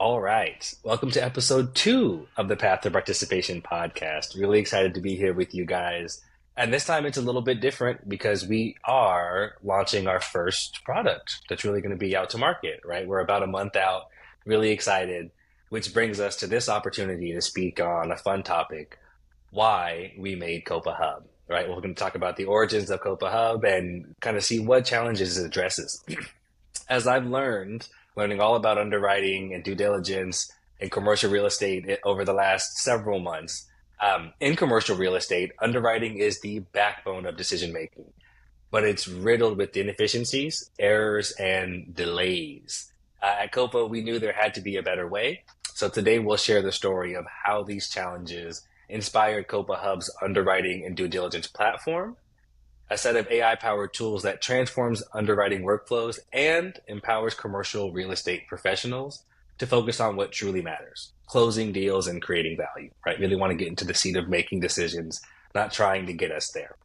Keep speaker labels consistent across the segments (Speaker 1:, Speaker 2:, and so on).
Speaker 1: All right. Welcome to episode 2 of the Path to Participation podcast. Really excited to be here with you guys. And this time it's a little bit different because we are launching our first product that's really going to be out to market, right? We're about a month out, really excited, which brings us to this opportunity to speak on a fun topic, why we made KOPA Hub, right? We're going to talk about the origins of KOPA Hub and kind of see what challenges it addresses. As I've learning all about underwriting and due diligence in commercial real estate over the last several months. In commercial real estate, underwriting is the backbone of decision making, but it's riddled with inefficiencies, errors, and delays. At COPA, we knew there had to be a better way. So today we'll share the story of how these challenges inspired COPA Hub's underwriting and due diligence platform, a set of AI-powered tools that transforms underwriting workflows and empowers commercial real estate professionals to focus on what truly matters, closing deals and creating value, right? Really want to get into the seat of making decisions, not trying to get us there.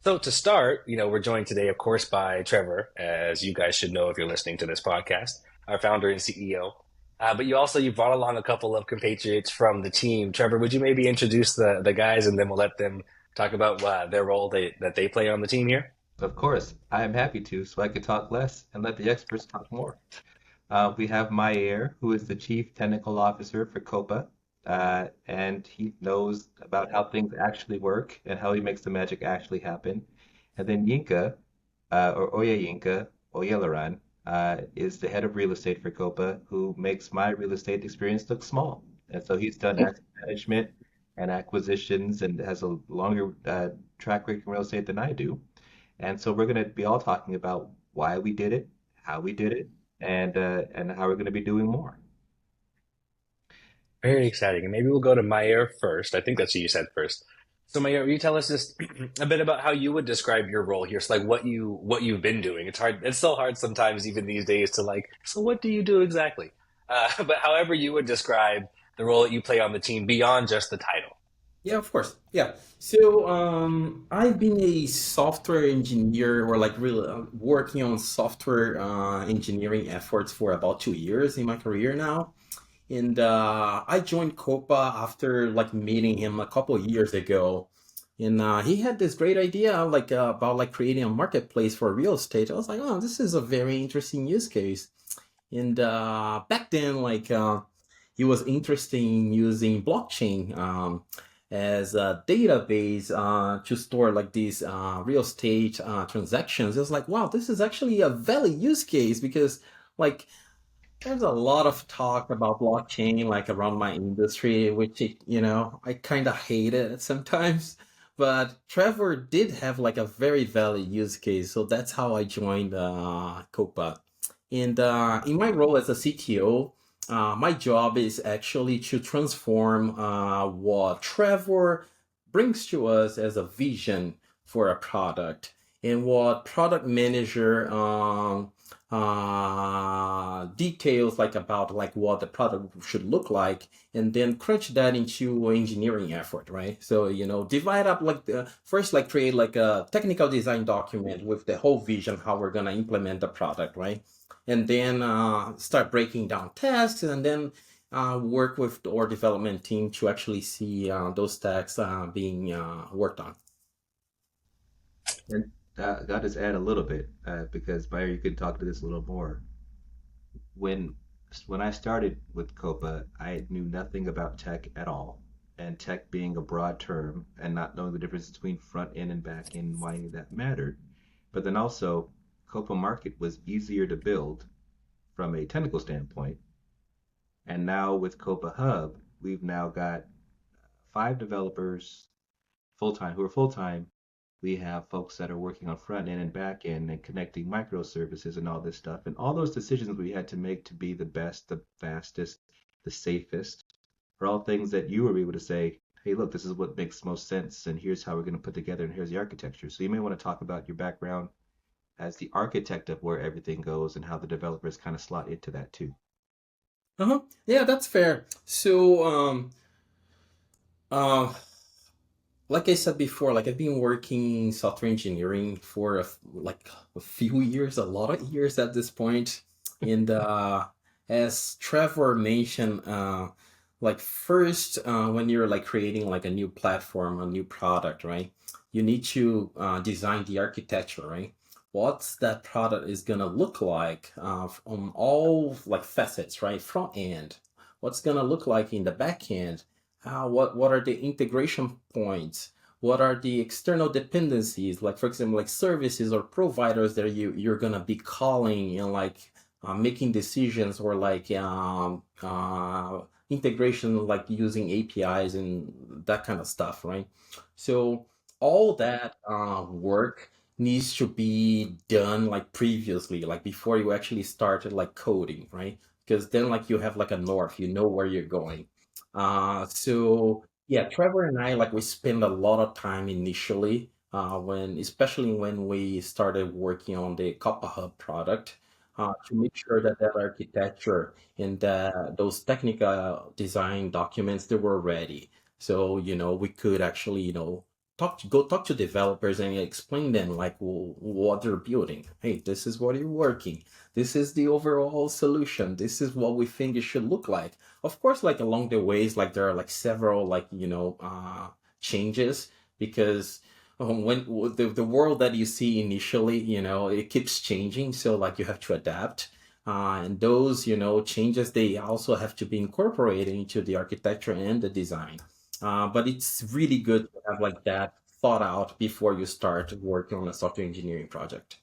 Speaker 1: So to start, we're joined today, of course, by Trevor, as you guys should know if you're listening to this podcast, our founder and CEO. But you brought along a couple of compatriots from the team. Trevor, would you maybe introduce the guys, and then we'll let them talk about their role that they play on the team here?
Speaker 2: Of course, I am happy to, so I could talk less and let the experts talk more. We have Mayer, who is the Chief Technical Officer for COPA, and he knows about how things actually work and how he makes the magic actually happen. And then Yinka, or Oya Yinka, Oyelaran, is the head of real estate for COPA, who makes my real estate experience look small. And so he's done asset management and acquisitions and has a longer track record in real estate than I do. And so we're going to be all talking about why we did it, how we did it, and how we're going to be doing more.
Speaker 1: Very exciting. And maybe we'll go to Mayer first. I think that's who you said first. So Mayer, will you tell us just a bit about how you would describe your role here? So like what you've been doing. It's hard. It's so hard sometimes even these days to so what do you do exactly? But however you would describe the role that you play on the team beyond just the title.
Speaker 3: Yeah, of course. Yeah. So I've been a software engineer or like really working on software engineering efforts for about 2 years in my career now. And I joined Copa after like meeting him a couple of years ago. And he had this great idea about like creating a marketplace for real estate. I was like, oh, this is a very interesting use case. And back then, he was interested in using blockchain as a database to store like these real estate transactions. It was like, wow, this is actually a valid use case because like there's a lot of talk about blockchain like around my industry, which I kind of hate it sometimes. But Trevor did have like a very valid use case, so that's how I joined Copa. And in my role as a CTO, my job is actually to transform what Trevor brings to us as a vision for a product and what product manager details about like what the product should look like, and then crunch that into engineering effort, right? So divide up like the first like create like a technical design document with the whole vision how we're gonna implement the product, right? And then start breaking down tasks, and then work with our development team to actually see those tasks being worked on.
Speaker 2: And I'll just add a little bit because Meyer, you could talk to this a little more. When when I started with COPA, I knew nothing about tech at all, and tech being a broad term and not knowing the difference between front end and back end, why any of that mattered. But then also, COPA Market was easier to build from a technical standpoint. And now with COPA Hub, we've now got 5 developers full time who are full time. We have folks that are working on front end and back end and connecting microservices and all this stuff. And all those decisions we had to make to be the best, the fastest, the safest are all things that you were able to say, hey, look, this is what makes most sense. And here's how we're going to put together. And here's the architecture. So you may want to talk about your background as the architect of where everything goes and how the developers kind of slot into that too.
Speaker 3: Uh-huh. Yeah, that's fair. So, uh, like I said before, like I've been working software engineering for like a few years, a lot of years at this point, and as Trevor mentioned, like first, when you're like creating like a new platform, a new product, right? You need to design the architecture, right? What's that product is gonna look like on all like facets, right? Front end. What's gonna look like in the back end? What are the integration points? What are the external dependencies? Like for example, like services or providers that you're gonna be calling and like making decisions or like integration like using APIs and that kind of stuff, right? So all that work needs to be done like previously, like before you actually started like coding, right? Because then like you have like a north, you know where you're going. So yeah, Trevor and I like we spend a lot of time initially when especially when we started working on the KOPA Hub product to make sure that that architecture and those technical design documents they were ready. So we could actually go talk to developers and explain them like what they're building. Hey, this is what you're working. This is the overall solution. This is what we think it should look like. Of course, like along the ways, like there are like several like changes because when the world that you see initially, it keeps changing. So like you have to adapt. And those, changes, they also have to be incorporated into the architecture and the design. But it's really good to have like that thought out before you start working on a software engineering project.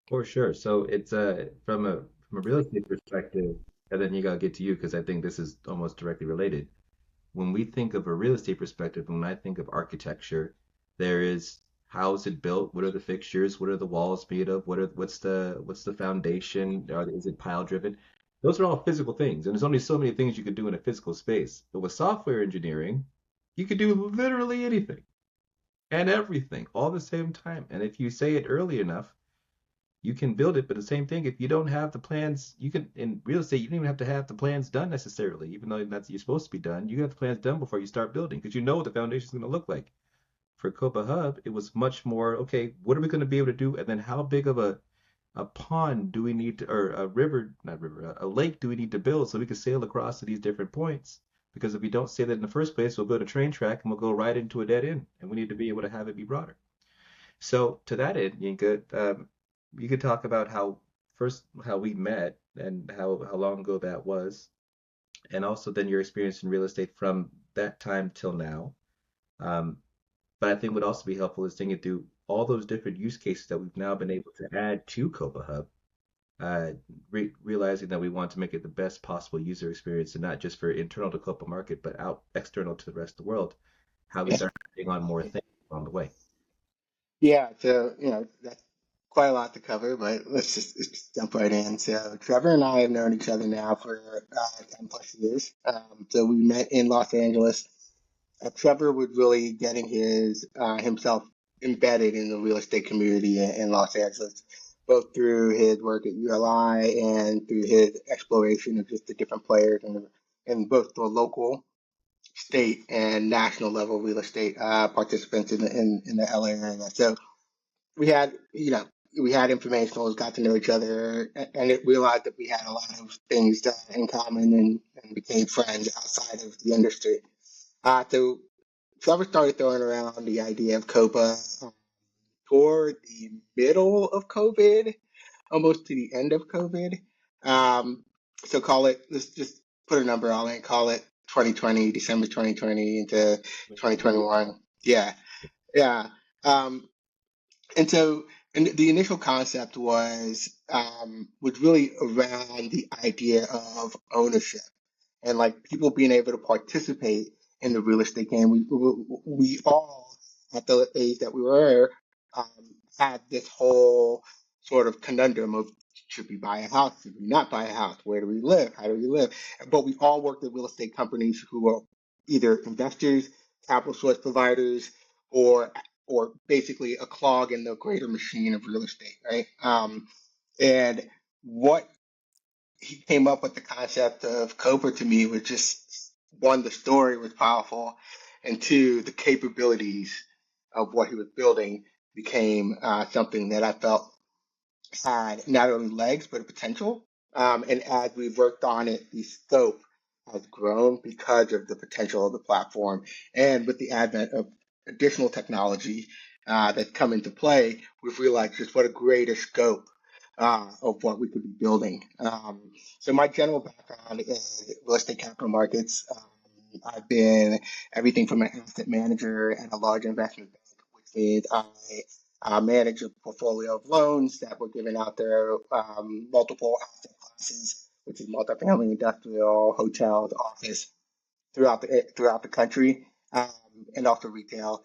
Speaker 2: For sure. So it's from a real estate perspective, and then you gotta get to you because I think this is almost directly related. When we think of a real estate perspective, when I think of architecture, there is how is it built? What are the fixtures? What are the walls made of? What's the foundation? Is it pile driven? Those are all physical things, and there's only so many things you could do in a physical space. But with software engineering, you could do literally anything and everything all at the same time. And if you say it early enough, you can build it. But the same thing, if you don't have the plans, you can in real estate, you don't even have to have the plans done necessarily, even though that's you're supposed to be done. You have the plans done before you start building because you know what the foundation is going to look like. For Copa Hub, it was much more, okay, what are we going to be able to do? And then how big of a pond do we need to, or a river, not river, a lake do we need to build so we can sail across to these different points? Because if we don't say that in the first place, we'll build a train track and we'll go right into a dead end, and we need to be able to have it be broader. So to that end, you could talk about how we met and how long ago that was, and also then your experience in real estate from that time till now. Um, but I think what also be helpful is thinking through all those different use cases that we've now been able to add to Copa Hub, realizing that we want to make it the best possible user experience and not just for internal to Copa market, but out external to the rest of the world. How we
Speaker 4: Yeah.
Speaker 2: start adding on more things along the way.
Speaker 4: Yeah, so that's quite a lot to cover, but let's just jump right in. So Trevor and I have known each other now for 10 plus years. So we met in Los Angeles. Trevor was really getting himself embedded in the real estate community in Los Angeles, both through his work at ULI and through his exploration of just the different players in both the local, state, and national level real estate participants in the LA area. So we had, we had informationals, got to know each other, and it realized that we had a lot of things in common and became friends outside of the industry. So Trevor started throwing around the idea of COPA toward the middle of COVID, almost to the end of COVID. Um, so call it, let's just put a number on it, call it 2020, December 2020 into 2021. Yeah, yeah. Um, and so, and the initial concept was really around the idea of ownership and like people being able to participate in the real estate game. We all, at the age that we were, um, had this whole sort of conundrum of should we buy a house, should we not buy a house, where do we live, how do we live? But we all worked at real estate companies who were either investors, capital source providers, or or basically a clog in the greater machine of real estate, right? And what he came up with the concept of Cobra to me was just one, the story was powerful, and two, the capabilities of what he was building became something that I felt had not only legs but a potential. And as we've worked on it, the scope has grown because of the potential of the platform. And with the advent of additional technology that come into play, we've realized just what a greater scope of what we could be building. So my general background is real estate capital markets. I've been everything from an asset manager at a large investment bank, which means I manage a portfolio of loans that were given out there, multiple asset classes, which is multifamily, industrial, hotels, office, throughout the country, and also retail,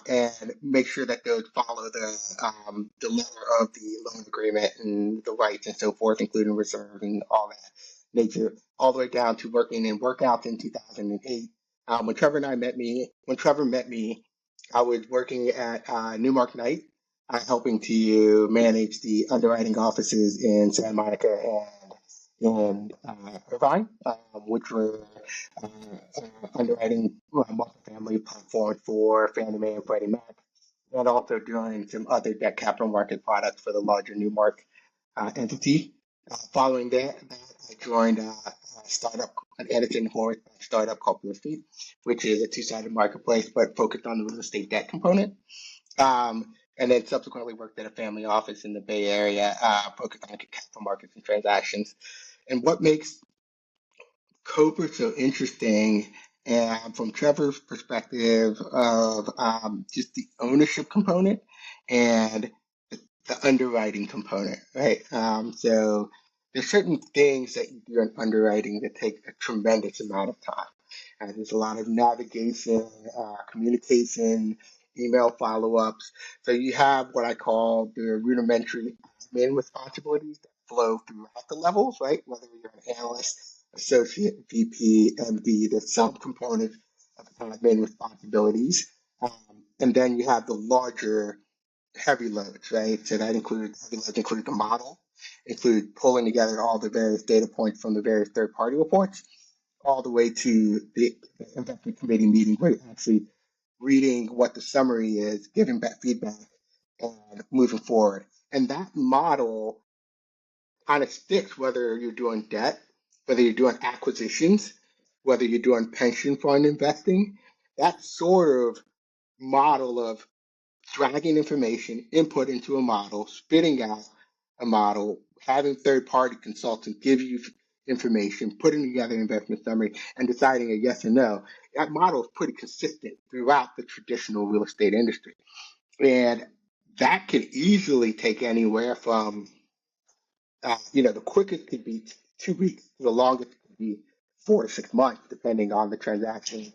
Speaker 4: and make sure that those follow the letter of the loan agreement and the rights and so forth, including reserve and all that nature, all the way down to working in workouts in 2008. When Trevor met me, I was working at Newmark Knight, helping to manage the underwriting offices in Santa Monica and Irvine, which were uh, underwriting multifamily platforms for Fannie Mae and Freddie Mac, and also doing some other debt capital market products for the larger Newmark entity. Following that, I joined a startup, an Edison Horse startup called Real Estate, which is a two-sided marketplace but focused on the real estate debt component. And then subsequently worked at a family office in the Bay Area, focused on capital markets and transactions. And what makes KOPA so interesting, and from Trevor's perspective of just the ownership component and the underwriting component, right? So there's certain things that you do in underwriting that take a tremendous amount of time. There's a lot of navigation, communication, email follow-ups. So you have what I call the rudimentary admin responsibilities that flow throughout the levels, right? Whether you're an analyst, associate, VP, MD, there's some component of admin responsibilities. And then you have the larger heavy loads, right? So that includes heavy loads include the model, include pulling together all the various data points from the various third-party reports, all the way to the investment committee meeting where you're actually reading what the summary is, giving back feedback, and moving forward. And that model kind of sticks whether you're doing debt, whether you're doing acquisitions, whether you're doing pension fund investing. That sort of model of dragging information, input into a model, spitting out a model, having third party consultants give you information, putting together an investment summary, and deciding a yes or no. That model is pretty consistent throughout the traditional real estate industry. And that could easily take anywhere from, the quickest could be 2 weeks, the longest could be 4 to 6 months, depending on the transaction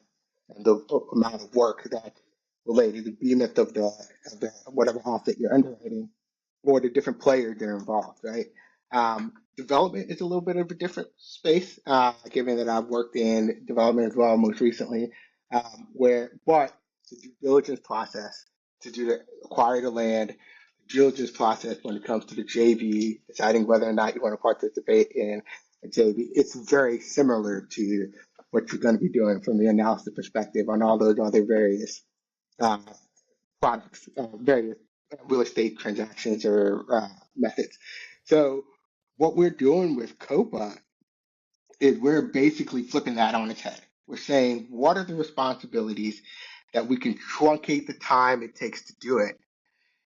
Speaker 4: and the amount of work that's related, the behemoth of the whatever asset you're underwriting, or the different players that are involved, right? Development is a little bit of a different space, given that I've worked in development as well most recently, but the due diligence process to acquire the land, due diligence process when it comes to the JV, deciding whether or not you want to participate in a JV, it's very similar to what you're going to be doing from the analysis perspective on all those other various uh, products, various real estate transactions or methods. So what we're doing with KOPA is we're basically flipping that on its head. We're saying, what are the responsibilities that we can truncate the time it takes to do it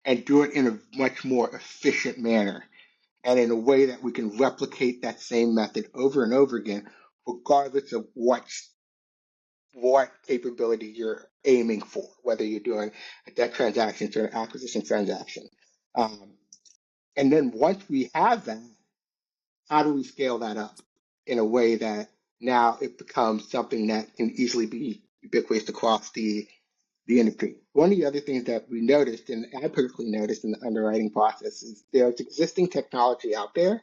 Speaker 4: and do it in a much more efficient manner and in a way that we can replicate that same method over and over again, regardless of what capability you're aiming for, whether you're doing a debt transaction or an acquisition transaction. Um, and then once we have that, how do we scale that up in a way that now it becomes something that can easily be ubiquitous across the industry? One of the other things that we noticed, and I personally noticed in the underwriting process, is there's existing technology out there,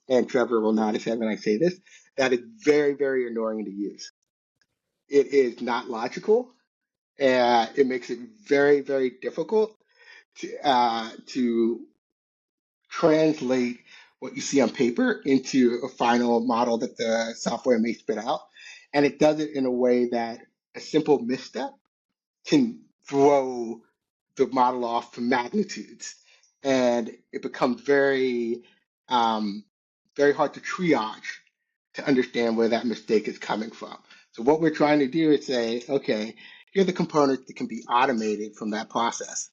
Speaker 4: and Trevor will nod his head when I say this, that is very, very annoying to use. It is not logical. It makes it very, very difficult to translate what you see on paper into a final model that the software may spit out. And it does it in a way that a simple misstep can throw the model off for magnitudes. And it becomes very um, very hard to triage to understand where that mistake is coming from. So what we're trying to do is say, okay, here are the components that can be automated from that process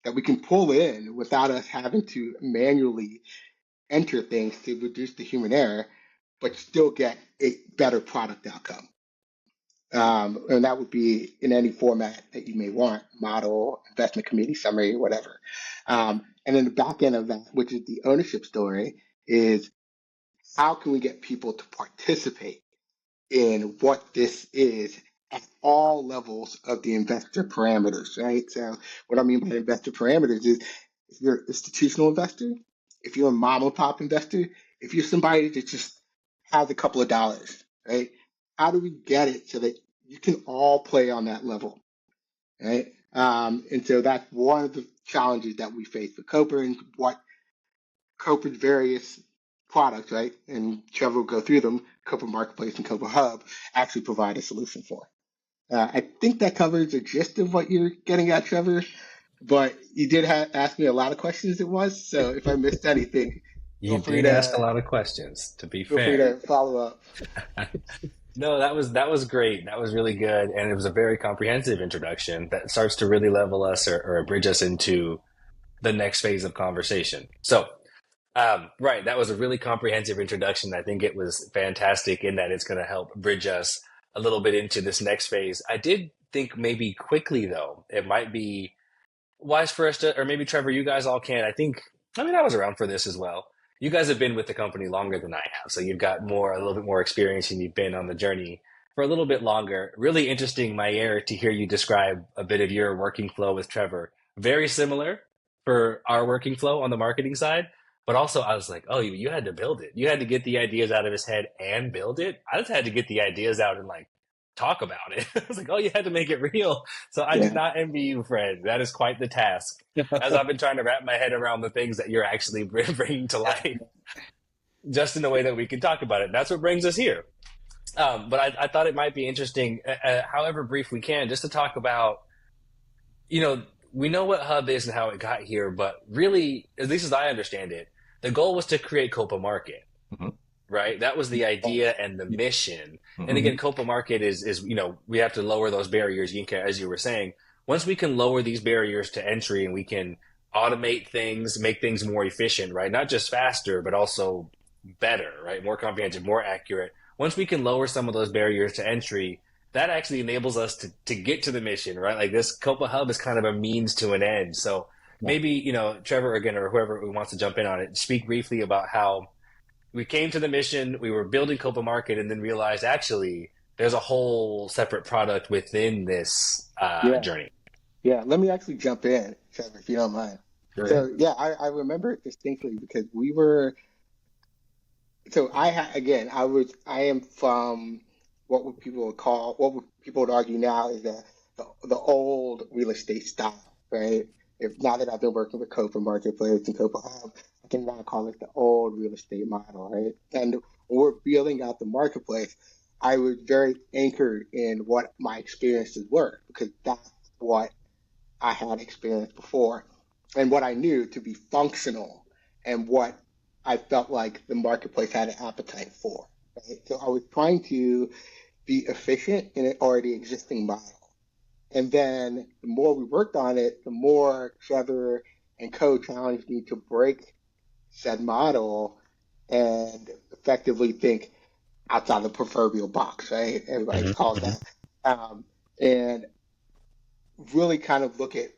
Speaker 4: that we can pull in without us having to manually enter things to reduce the human error, but still get a better product outcome. And that would be in any format that you may want, model, investment committee, summary, whatever. And then the back end of that, which is the ownership story, is how can we get people to participate in what this is at all levels of the investor parameters, right? So what I mean by investor parameters is if you're an institutional investor, if you're a mom and pop investor, if you're somebody that just has a couple of dollars, right? How do we get it so that you can all play on that level, right? And so that's one of the challenges that we face with KOPA and what KOPA's various products, right? And Trevor will go through them, KOPA Marketplace and KOPA Hub actually provide a solution for. I think that covers the gist of what you're getting at, Trevor, but you did ask me a lot of questions it was, so if I missed anything,
Speaker 1: You did ask a lot of questions, to be
Speaker 4: feel free
Speaker 1: fair.
Speaker 4: to follow up.
Speaker 1: No, that was great. That was really good, and it was a very comprehensive introduction that starts to really level us or bridge us into the next phase of conversation. So, right, that was a really comprehensive introduction. I think it was fantastic in that it's going to help bridge us a little bit into this next phase. I did think maybe quickly though, it might be wise for us to, or maybe Trevor, you guys all can. I mean, I was around for this as well. You guys have been with the company longer than I have, so you've got a little bit more experience, and you've been on the journey for a little bit longer. Really interesting, Mayer, to hear you describe a bit of your working flow with Trevor. Very similar for our working flow on the marketing side, but also I was like, oh, you had to build it. You had to get the ideas out of his head and build it. I just had to get the ideas out and like talk about it. I was like, oh, you had to make it real. So I do
Speaker 4: Yeah.
Speaker 1: not envy you, Fred. That is quite the task. As I've been trying to wrap my head around the things that you're actually bringing to life, just in a way that we can talk about it. That's what brings us here. But I thought it might be interesting, however brief we can, just to talk about, we know what Hub is and how it got here, but really, at least as I understand it, the goal was to create KOPA Market.
Speaker 2: Mm-hmm.
Speaker 1: Right? That was the idea and the mission.
Speaker 2: Mm-hmm.
Speaker 1: And again, KOPA Market is, we have to lower those barriers, as you were saying. Once we can lower these barriers to entry and we can automate things, make things more efficient, right? Not just faster, but also better, right? More comprehensive, more accurate. Once we can lower some of those barriers to entry, that actually enables us to get to the mission, right? Like this KOPA Hub is kind of a means to an end. So maybe, Trevor again, or whoever wants to jump in on it, speak briefly about how we came to the mission, we were building KOPA Market, and then realized actually there's a whole separate product within this journey.
Speaker 4: Yeah, let me actually jump in, Trevor, if you don't mind. So yeah, I remember it distinctly because we were. So I am from what people would argue now is the old real estate style, right? If now that I've been working with KOPA Marketplace and KOPA Hub, I can now call it the old real estate model, right? And when we're building out the marketplace, I was very anchored in what my experiences were because that's what I had experienced before and what I knew to be functional and what I felt like the marketplace had an appetite for. Right? So I was trying to be efficient in an already existing model. And then the more we worked on it, the more Trevor and Co challenged me to break said model and effectively think outside the proverbial box, right? Everybody calls that. And really kind of look at,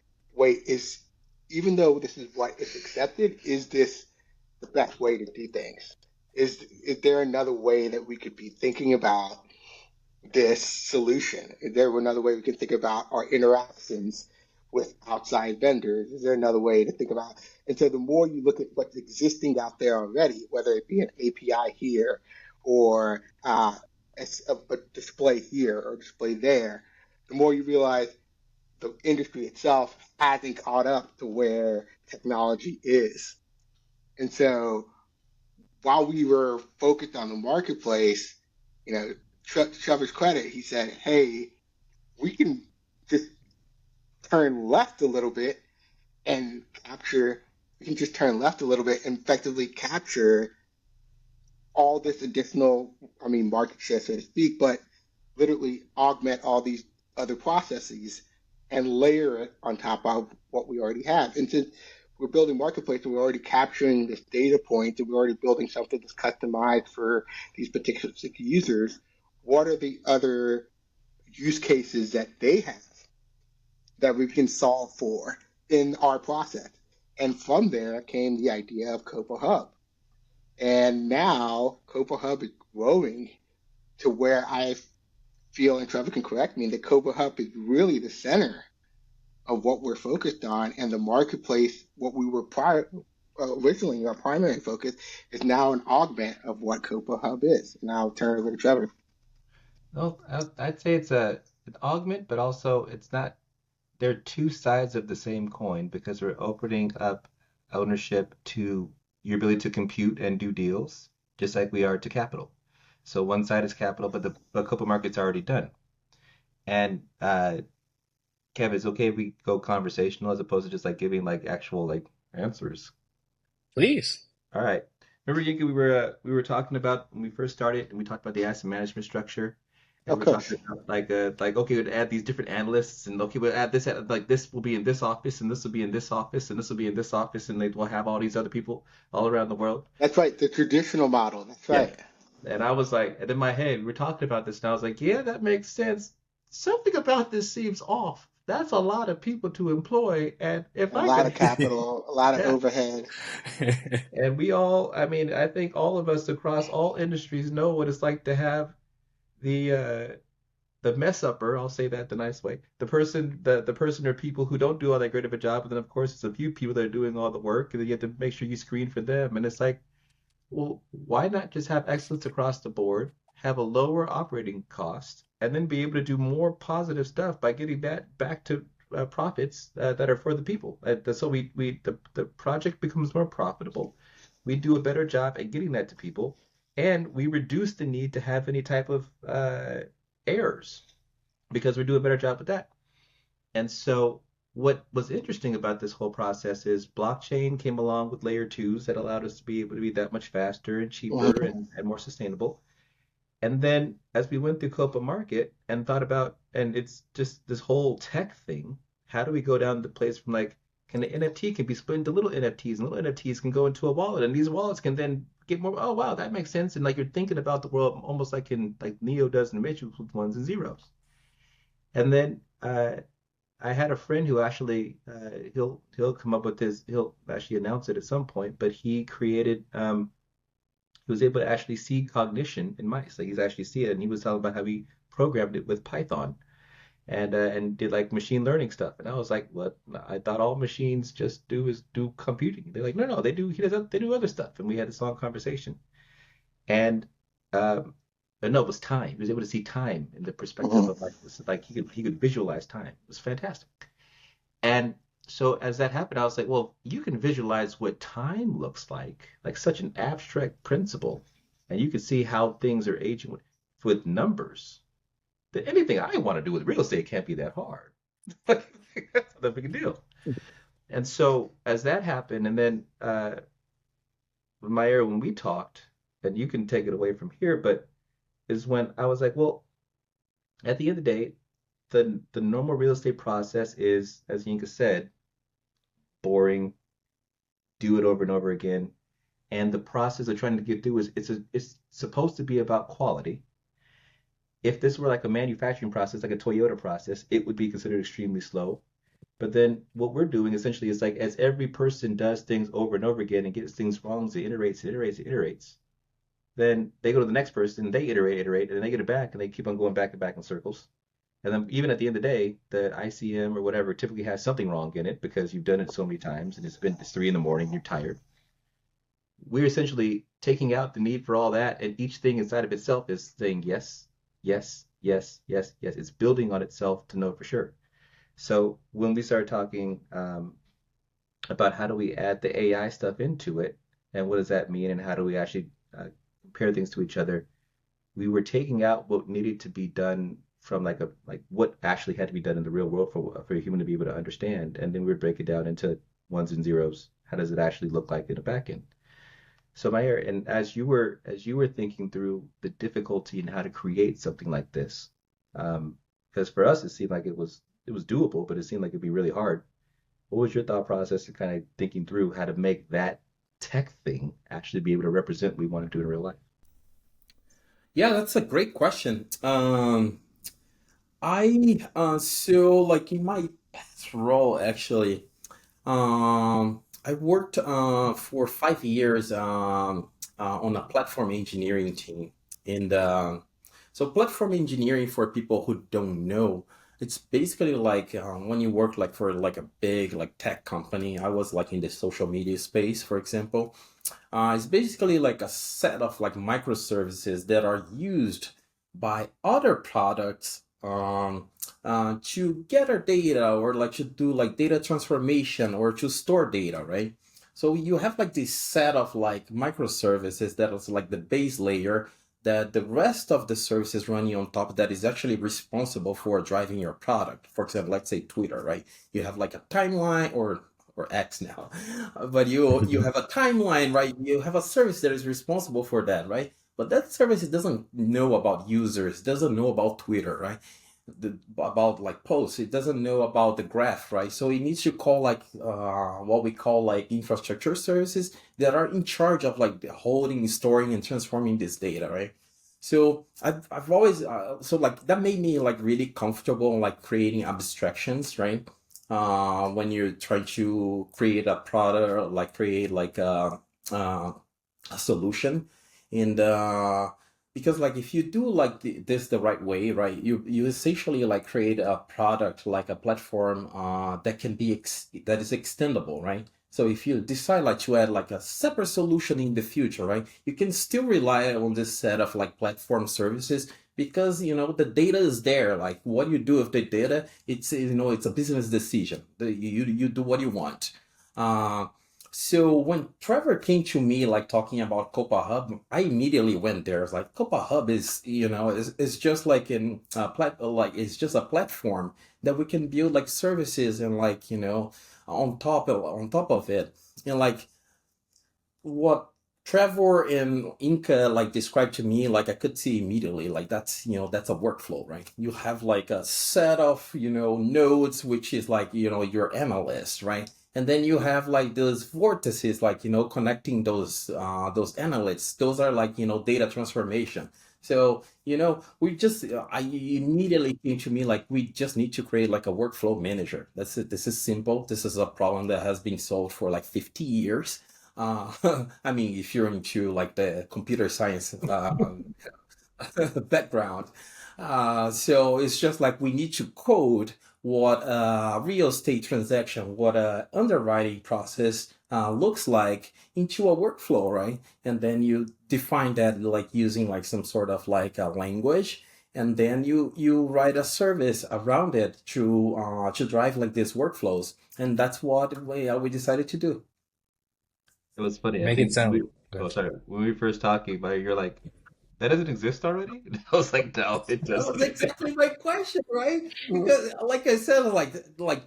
Speaker 4: even though this is what is accepted, is this the best way to do things? Is there another way that we could be thinking about this solution? Is there another way we can think about our interactions with outside vendors? Is there another way to think about? And so the more you look at what's existing out there already, whether it be an API here or a display here or display there, the more you realize the industry itself hasn't caught up to where technology is. And so while we were focused on the marketplace, Trevor's credit, he said, hey, we can just turn left a little bit and effectively capture all this additional, market share, so to speak, but literally augment all these other processes and layer it on top of what we already have. And since we're building marketplace and we're already capturing this data point and we're already building something that's customized for these particular users, what are the other use cases that they have that we can solve for in our process? And from there came the idea of KOPA Hub. And now KOPA Hub is growing to where I feel, and Trevor can correct me, that KOPA Hub is really the center of what we're focused on, and the marketplace, what we were originally our primary focus, is now an augment of what KOPA Hub is. And I'll turn it over to Trevor.
Speaker 2: Well, I'd say it's an augment, but also it's not. They're two sides of the same coin because we're opening up ownership to your ability to compute and do deals, just like we are to capital. So one side is capital, but the couple market's already done. And Kev, it's okay if we go conversational as opposed to just like giving like actual like answers.
Speaker 1: Please.
Speaker 2: All right. Remember, Yinka, we were talking about when we first started, and we talked about the asset management structure, and
Speaker 4: Of
Speaker 2: we're
Speaker 4: course.
Speaker 2: talking about like okay, we'd add these different analysts, and okay, we'll add this like this will be in this office, and this will be in this office, and this will be in this office, and they will have all these other people all around the world.
Speaker 4: That's right, the traditional model. That's
Speaker 2: Yeah.
Speaker 4: right.
Speaker 2: And I was like, and in my head, we were talking about this, and I was like, yeah, that makes sense. Something about this seems off. That's a lot of people to employ, and if
Speaker 4: A
Speaker 2: I
Speaker 4: lot
Speaker 2: could,
Speaker 4: of capital, a lot of
Speaker 2: yeah.
Speaker 4: overhead.
Speaker 2: And we all, I mean, I think all of us across all industries know what it's like to have the the mess upper, I'll say that the nice way. The person or people who don't do all that great of a job, and then of course it's a few people that are doing all the work, and then you have to make sure you screen for them. And it's like, well, why not just have excellence across the board, have a lower operating cost, and then be able to do more positive stuff by getting that back to profits that are for the people. So the project becomes more profitable. We do a better job at getting that to people, and we reduce the need to have any type of errors because we do a better job with that. And so what was interesting about this whole process is blockchain came along with layer twos that allowed us to be able to be that much faster and cheaper
Speaker 4: Mhm.
Speaker 2: and more sustainable. And then as we went through Copa Market and thought about, and it's just this whole tech thing, how do we go down the place from like, can an NFT can be split into little NFTs and little NFTs can go into a wallet and these wallets can then get more, oh wow, that makes sense. And like you're thinking about the world almost like in like Neo does in the Matrix with ones and zeros. And then I had a friend who actually he'll come up with his he'll actually announce it at some point, but he created he was able to actually see cognition in mice. Like he's actually see it, and he was talking about how he programmed it with Python and did like machine learning stuff. And I was like, what? I thought all machines just do is do computing. They're like, no, no, they do. He does. They do other stuff. And we had this long conversation. And um, but no, it was time. He was able to see time in the perspective
Speaker 4: Mhm.
Speaker 2: of like this, like he could visualize time. It was fantastic. And so as that happened, I was like, well, you can visualize what time looks like such an abstract principle, and you can see how things are aging with numbers. That anything I want to do with real estate can't be that hard. Like that's not a big deal. And so as that happened, and then Meyer, when we talked, and you can take it away from here, but is when I was like, well, at the end of the day, the normal real estate process is, as Yinka said, boring, do it over and over again. And the process of trying to get through is it's supposed to be about quality. If this were like a manufacturing process, like a Toyota process, it would be considered extremely slow. But then what we're doing essentially is like as every person does things over and over again and gets things wrong, it iterates, it iterates, it iterates. Then they go to the next person, they iterate, and then they get it back, and they keep on going back and back in circles. And then even at the end of the day, the ICM or whatever typically has something wrong in it because you've done it so many times and it's 3 in the morning, you're tired. We're essentially taking out the need for all that, and each thing inside of itself is saying yes, yes, yes, yes, yes. It's building on itself to know for sure. So when we started talking about how do we add the AI stuff into it, and what does that mean, and how do we actually compare things to each other, we were taking out what needed to be done from like what actually had to be done in the real world for a human to be able to understand, and then we would break it down into ones and zeros. How does it actually look like in the back end? So Mayer, and as you were thinking through the difficulty in how to create something like this, because for us it seemed like it was doable, but it seemed like it'd be really hard. What was your thought process in kind of thinking through how to make that tech thing actually be able to represent what we want to do in real life?
Speaker 3: Yeah, that's a great question. I so like in my past role actually, I worked for 5 years on a platform engineering team, and so platform engineering for people who don't know, it's basically like when you work like for like a big like tech company. I was like in the social media space, for example. It's basically like a set of like microservices that are used by other products to gather data or like to do like data transformation or to store data, right? So you have like this set of like microservices that is like the base layer that the rest of the services running on top of that is actually responsible for driving your product. For example, let's say Twitter, right? You have like a timeline or X now, but you have a timeline, right? You have a service that is responsible for that, right? But that service doesn't know about users, doesn't know about Twitter, right? About like posts, it doesn't know about the graph, right? So it needs to call like what we call like infrastructure services that are in charge of like the holding, storing, and transforming this data, right? So I've always so like that made me like really comfortable like creating abstractions, right? When you're trying to create a product or like create like uh, a solution, and because like if you do like this the right way, right, you essentially like create a product like a platform that can be that is extendable, right? So if you decide like to add like a separate solution in the future, right, you can still rely on this set of like platform services because the data is there. Like what you do with the data, it's a business decision. You do what you want. Uh, so when Trevor came to me like talking about KOPA Hub, I immediately went there. It's like KOPA Hub is just like it's just a platform that we can build like services and like on top of it. And like what Trevor and Inca like described to me, like I could see immediately, like that's a workflow, right? You have like a set of nodes, which is like your analyst, right? And then you have like those vortices, like connecting those analysts. Those are like data transformation. So we just I immediately came to me like we just need to create like a workflow manager. That's it. This is simple. This is a problem that has been solved for like 50 years. I mean, if you're into like the computer science background, so it's just like we need to code what a real estate transaction, what a underwriting process looks like into a workflow, right? And then you define that like using like some sort of like a language, and then you write a service around it to drive like these workflows, and that's what we decided to do.
Speaker 2: It was funny. I
Speaker 1: Make it
Speaker 2: think
Speaker 1: sound
Speaker 2: oh
Speaker 1: good.
Speaker 2: sorry, when we first talking about it, you're like, that doesn't exist already? And I was like, no, it
Speaker 3: That was
Speaker 2: doesn't.
Speaker 3: exactly my question, right? Because, like I said, like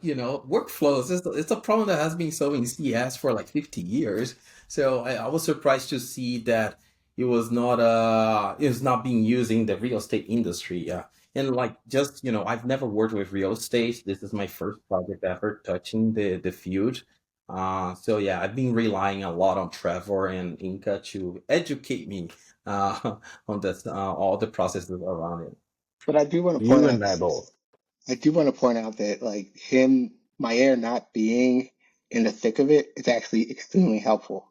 Speaker 3: workflows. It's a problem that has been solving CS for like 50 years. So I was surprised to see that it was not being used in the real estate industry. Yeah, and like just I've never worked with real estate. This is my first project ever touching the field. So yeah, I've been relying a lot on Trevor and Inca to educate me uh, on this all the processes around it.
Speaker 4: But I do want to point
Speaker 1: You
Speaker 4: out
Speaker 1: and I
Speaker 4: that
Speaker 1: both.
Speaker 4: like my air not being in the thick of it is actually extremely helpful.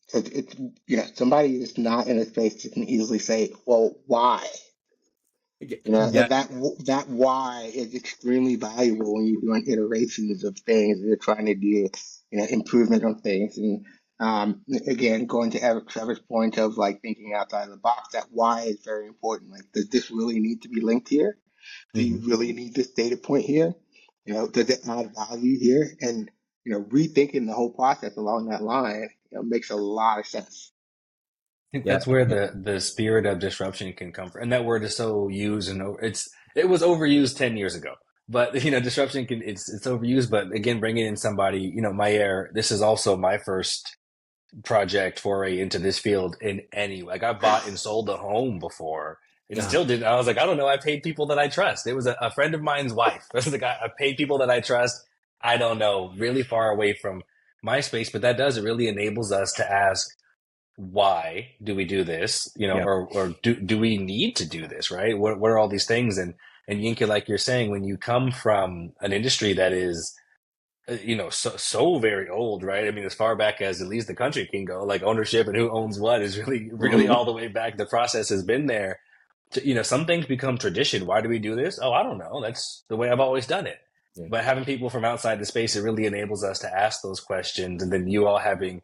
Speaker 4: Because it's, somebody that's not in a space that can easily say, well, why?
Speaker 3: Yeah.
Speaker 4: That why is extremely valuable when you're doing iterations of things. You're trying to do, improvement on things. And again, going to Trevor's point of like thinking outside of the box, that why is very important. Like, does this really need to be linked here? Do you
Speaker 3: Mhm.
Speaker 4: really need this data point here? Does it add value here? And rethinking the whole process along that line, makes a lot of sense.
Speaker 1: I think
Speaker 3: Yeah.
Speaker 1: that's where
Speaker 3: Yeah.
Speaker 1: the spirit of disruption can come from. And that word is so used and it was overused 10 years ago. But disruption it's overused. But again, bringing in somebody, Mayer, this is also my first project foray into this field in any way. Like I've bought and sold a home before and
Speaker 3: Yeah.
Speaker 1: still didn't. I was like, I don't know. I paid people that I trust. It was a friend of mine's wife. This is the guy. I paid people that I trust. I don't know, really far away from my space, but that does, it really enables us to ask, why do we do this?
Speaker 2: Yeah.
Speaker 1: Or do we need to do this, right? What are all these things? And Yinka, like you're saying, when you come from an industry that is, so very old, right? I mean, as far back as at least the country can go, like ownership and who owns what is really, really
Speaker 3: Mhm.
Speaker 1: all the way back. The process has been there. Some things become tradition. Why do we do this? Oh, I don't know. That's the way I've always done it.
Speaker 3: Yeah.
Speaker 1: But having people from outside the space, it really enables us to ask those questions. And then you all having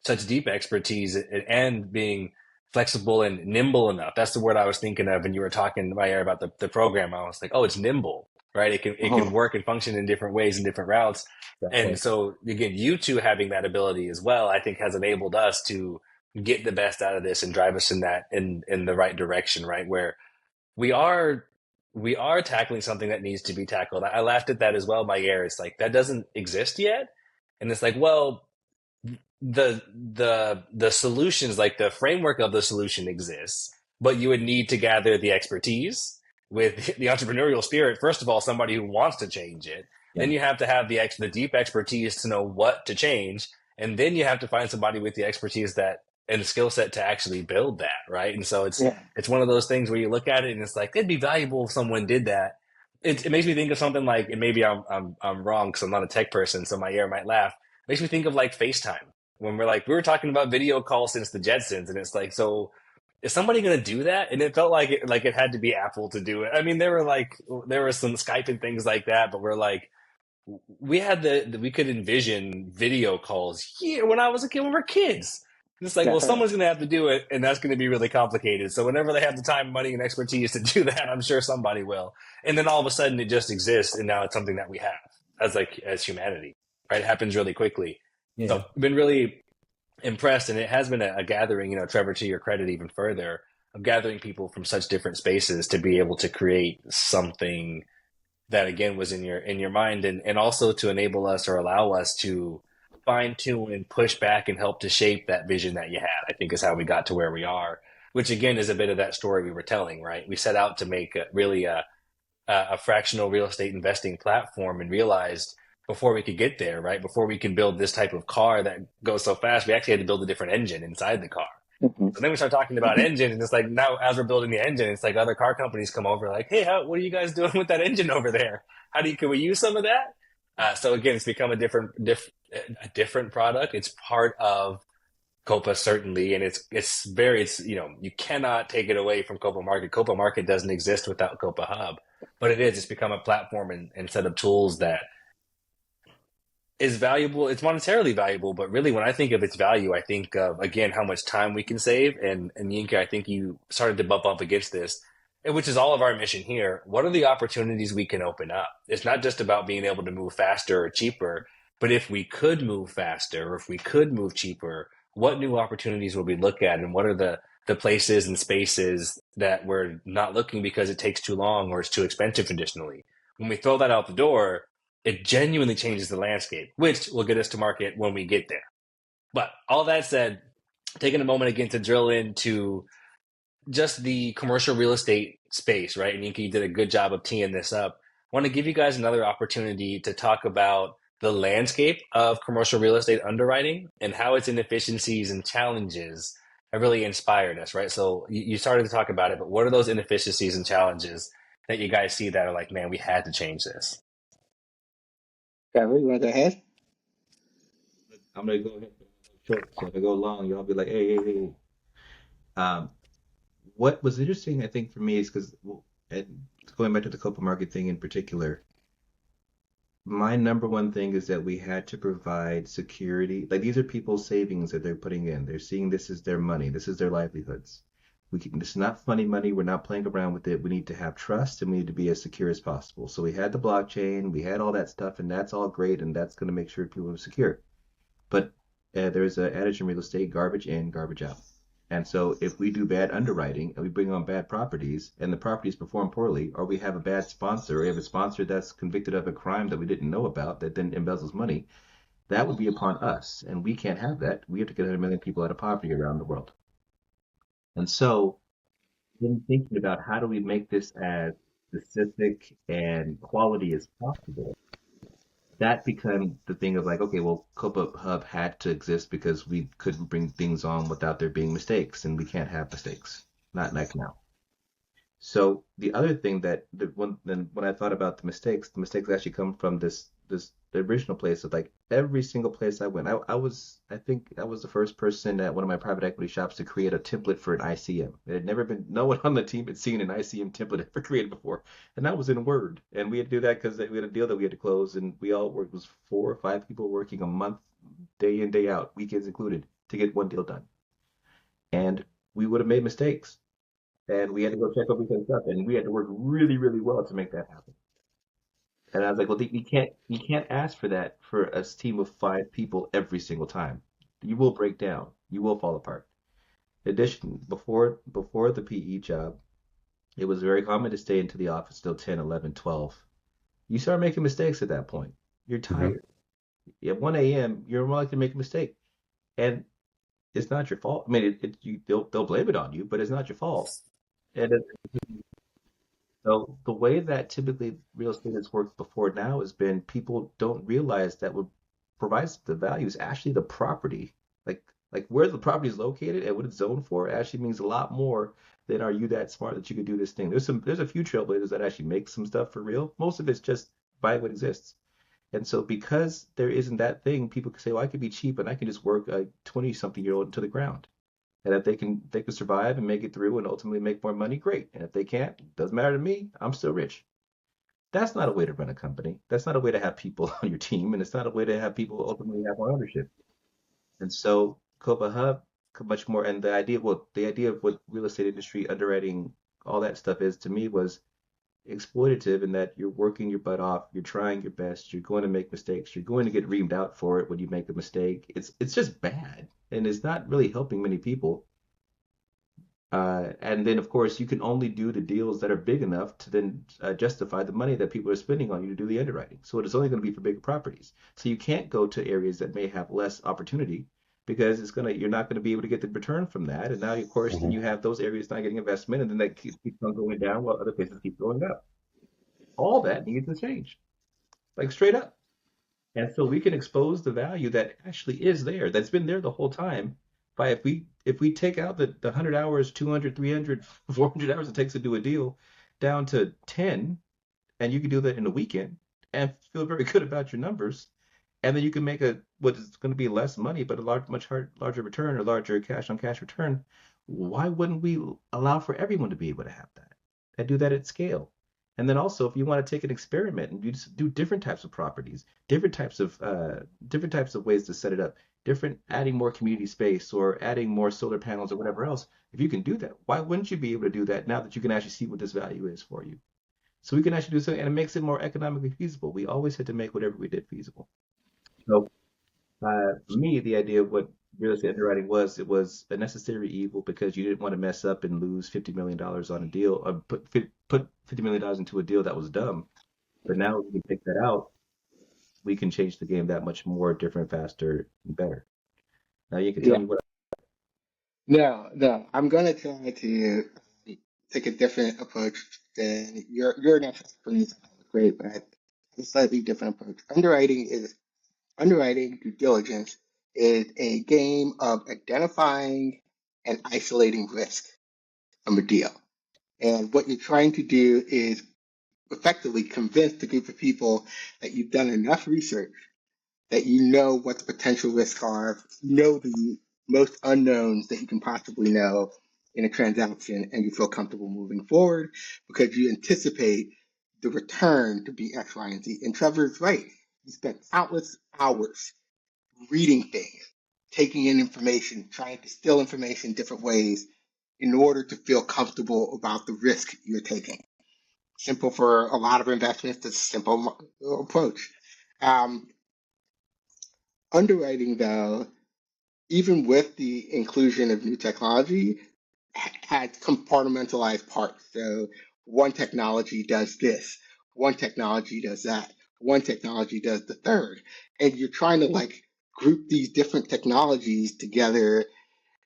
Speaker 1: such deep expertise and being flexible and nimble enough. That's the word I was thinking of when you were talking, Maya, about the program. I was like, oh, it's nimble, right? It can
Speaker 4: Mhm.
Speaker 1: work and function in different ways and different routes. And
Speaker 3: Exactly.
Speaker 1: so again, you two having that ability as well, I think has enabled us to get the best out of this and drive us in the right direction, right? Where we are we are tackling something that needs to be tackled. I laughed at that as well, my air. It's like that doesn't exist yet. And it's like, well, the solutions, like the framework of the solution exists, but you would need to gather the expertise with the entrepreneurial spirit. First of all, somebody who wants to change it.
Speaker 3: Yeah.
Speaker 1: Then you have to have the deep expertise to know what to change, and then you have to find somebody with the expertise that and the skill set to actually build that, right? And so it's
Speaker 4: Yeah.
Speaker 1: it's one of those things where you look at it and it's like it'd be valuable if someone did that. It makes me think of something like, and maybe I'm wrong because I'm not a tech person, so my ear might laugh. Makes me think of like FaceTime when we were talking about video calls since the Jetsons, and it's like, so is somebody going to do that? And it felt like it had to be Apple to do it. I mean, there were some Skype and things like that, but we're like, we could envision video calls here when I was a kid, when we were kids. It's like, well,
Speaker 4: Definitely.
Speaker 1: someone's going to have to do it, and that's going to be really complicated. So whenever they have the time, money, and expertise to do that, I'm sure somebody will. And then all of a sudden, it just exists, and now it's something that we have as humanity, right? It happens really quickly. So
Speaker 3: Yeah.
Speaker 1: I've been really impressed, and it has been a gathering. Trevor, to your credit, even further, of gathering people from such different spaces to be able to create something that again was in your mind, and also to enable us or allow us to fine tune and push back and help to shape that vision that you had. I think is how we got to where we are, which again is a bit of that story we were telling, right? We set out to make really a fractional real estate investing platform and realized before we could get there, right? Before we can build this type of car that goes so fast, we actually had to build a different engine inside the car.
Speaker 4: Mhm.
Speaker 1: So then we start talking about engine, and it's like now as we're building the engine, it's like other car companies come over, like, hey, what are you guys doing with that engine over there? Can we use some of that? So again, it's become a different product. It's part of Copa certainly, and you cannot take it away from Copa Market. Copa Market doesn't exist without Copa Hub, but it's become a platform and set of tools that is valuable. It's monetarily valuable, but really when I think of its value, I think of, again, how much time we can save. And Yinka, I think you started to bump up against this, which is all of our mission here. What are the opportunities we can open up? It's not just about being able to move faster or cheaper, but if we could move faster or if we could move cheaper, what new opportunities will we look at? And what are the places and spaces that we're not looking because it takes too long or it's too expensive traditionally? When we throw that out the door, it genuinely changes the landscape, which will get us to market when we get there. But all that said, taking a moment again to drill into just the commercial real estate space, right? And Yinka, you did a good job of teeing this up. I want to give you guys another opportunity to talk about the landscape of commercial real estate underwriting and how its inefficiencies and challenges have really inspired us, right? So you started to talk about it, but what are those inefficiencies and challenges that you guys see that are like, man, we had to change this?
Speaker 4: Trevor, you want to go ahead?
Speaker 2: I'm gonna go ahead and go short. So if I go long, y'all be like, hey, hey, hey. Um, what was interesting, I think, for me is because, and going back to the Copa market thing in particular, my number one thing is that we had to provide security. Like these are people's savings that they're putting in. They're seeing this is their money. This is their livelihoods. This is not funny money. We're not playing around with it. We need to have trust and we need to be as secure as possible. So we had the blockchain, we had all that stuff, and that's all great, and that's going to make sure people are secure. But there's an adage in real estate: garbage in, garbage out. And so if we do bad underwriting and we bring on bad properties and the properties perform poorly, or we have a bad sponsor, or we have a sponsor that's convicted of a crime that we didn't know about that then embezzles money, That would be upon us, and we can't have that. We have to get 100 million people out of poverty around the world. And so, in thinking about how do we make this as specific and quality as possible, that became the thing of like, okay, well, KOPA Hub had to exist because we couldn't bring things on without there being mistakes, and we can't have mistakes, not like now. So the other thing that when I thought about the mistakes actually come from this the original place of like every single place I went. I think I was the first person at one of my private equity shops to create a template for an ICM. It had never been no one on the team had seen an ICM template ever created before, and that was in Word. And we had to do that because we had a deal that we had to close, and we all worked. It was 4 or 5 people working a month, day in day out, weekends included, to get one deal done. And we would have made mistakes and we had to go check over each other's stuff, and we had to work really, really well to make that happen. And I was like, well, you can't ask for that for a team of 5 people every single time. You will break down. You will fall apart. In addition, before the PE job, it was very common to stay into the office till 10, 11, 12. You start making mistakes at that point. You're
Speaker 3: Mhm.
Speaker 2: tired. At 1 a.m., you're more likely to make a mistake, and it's not your fault. I mean, they'll blame it on you, but it's not your fault. And so the way that typically real estate has worked before now has been people don't realize that what provides the value is actually the property. Like like where the property is located and what it's zoned for actually means a lot more than are you that smart that you could do this thing. There's a few trailblazers that actually make some stuff for real. Most of it's just buy what exists. And so because there isn't that thing, people can say, well, I could be cheap and I can just work a 20 something year old into the ground. And if they can survive and make it through and ultimately make more money, great. And if they can't, doesn't matter to me. I'm still rich. That's not a way to run a company. That's not a way to have people on your team, and it's not a way to have people ultimately have more ownership. And so Copa Hub, much more, and the idea of what real estate industry underwriting, all that stuff is to me was exploitative in that you're working your butt off, you're trying your best, you're going to make mistakes, you're going to get reamed out for it when you make a mistake. It's just bad, and it's not really helping many people. And then, of course, you can only do the deals that are big enough to then justify the money that people are spending on you to do the underwriting. So it is only going to be for bigger properties. So you can't go to areas that may have less opportunity because you're not going to be able to get the return from that. And now, of course, then
Speaker 3: Mhm.
Speaker 2: you have those areas not getting investment, and then that keeps on going down while other places keep going up. All that needs to change, like straight up. And so we can expose the value that actually is there, that's been there the whole time. By if we take out the 100 hours, 200, 300, 400 hours it takes to do a deal down to 10, and you can do that in a weekend and feel very good about your numbers, and then you can make a what is going to be less money but a larger return or larger cash on cash return. Why wouldn't we allow for everyone to be able to have that and do that at scale? And then also, if you want to take an experiment and you just do different types of properties, different types of ways to set it up, different adding more community space or adding more solar panels or whatever else, if you can do that, why wouldn't you be able to do that now that you can actually see what this value is for you? So we can actually do something, and it makes it more economically feasible. We always had to make whatever we did feasible. So for me, the idea of what real estate underwriting was, it was a necessary evil because you didn't want to mess up and lose $50 million on a deal, or put $50 million into a deal that was dumb. But now we can take that out. We can change the game that much more different, faster, and better. Now you can tell
Speaker 4: Yeah.
Speaker 2: me what.
Speaker 4: No, no. I'm gonna try to take a different approach than your initial explanation was great, but a slightly different approach. Underwriting due diligence is a game of identifying and isolating risk from a deal. And what you're trying to do is effectively convince the group of people that you've done enough research, that you know what the potential risks are, know the most unknowns that you can possibly know in a transaction, and you feel comfortable moving forward because you anticipate the return to be X, Y, and Z. And Trevor's right. You spent countless hours reading things, taking in information, trying to distill information different ways in order to feel comfortable about the risk you're taking. Simple for a lot of investments. That's a simple approach. Um, Underwriting, though, even with the inclusion of new technology, had compartmentalized parts. So one technology does this, one technology does that. one technology does the third. And you're trying to like group these different technologies together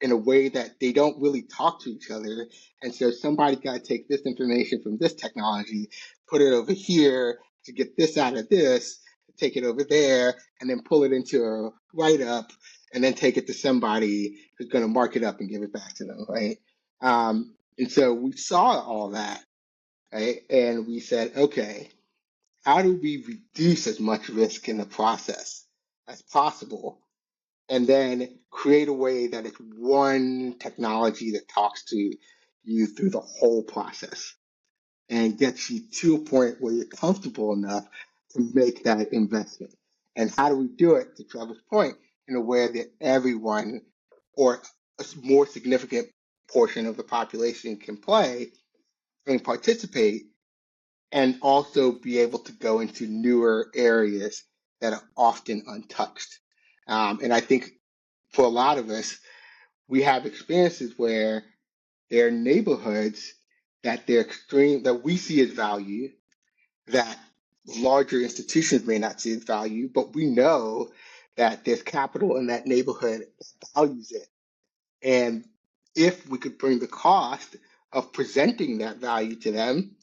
Speaker 4: in a way that they don't really talk to each other. And so somebody got to take this information from this technology, put it over here to get this out of this, take it over there, and then pull it into a write up, and then take it to somebody who's going to mark it up and give it back to them, right? And so we saw all that, right? And we said, okay, how do we reduce as much risk in the process as possible? And then create a way that it's one technology that talks to you through the whole process and gets you to a point where you're comfortable enough to make that investment. And how do we do it, to Trevor's point, in a way that everyone or a more significant portion of the population can play and participate, and also be able to go into newer areas that are often untouched. And I think for a lot of us, we have experiences where there are neighborhoods that we see as value, that larger institutions may not see as value, but we know that there's capital in that neighborhood that values it. And if we could bring the cost of presenting that value to them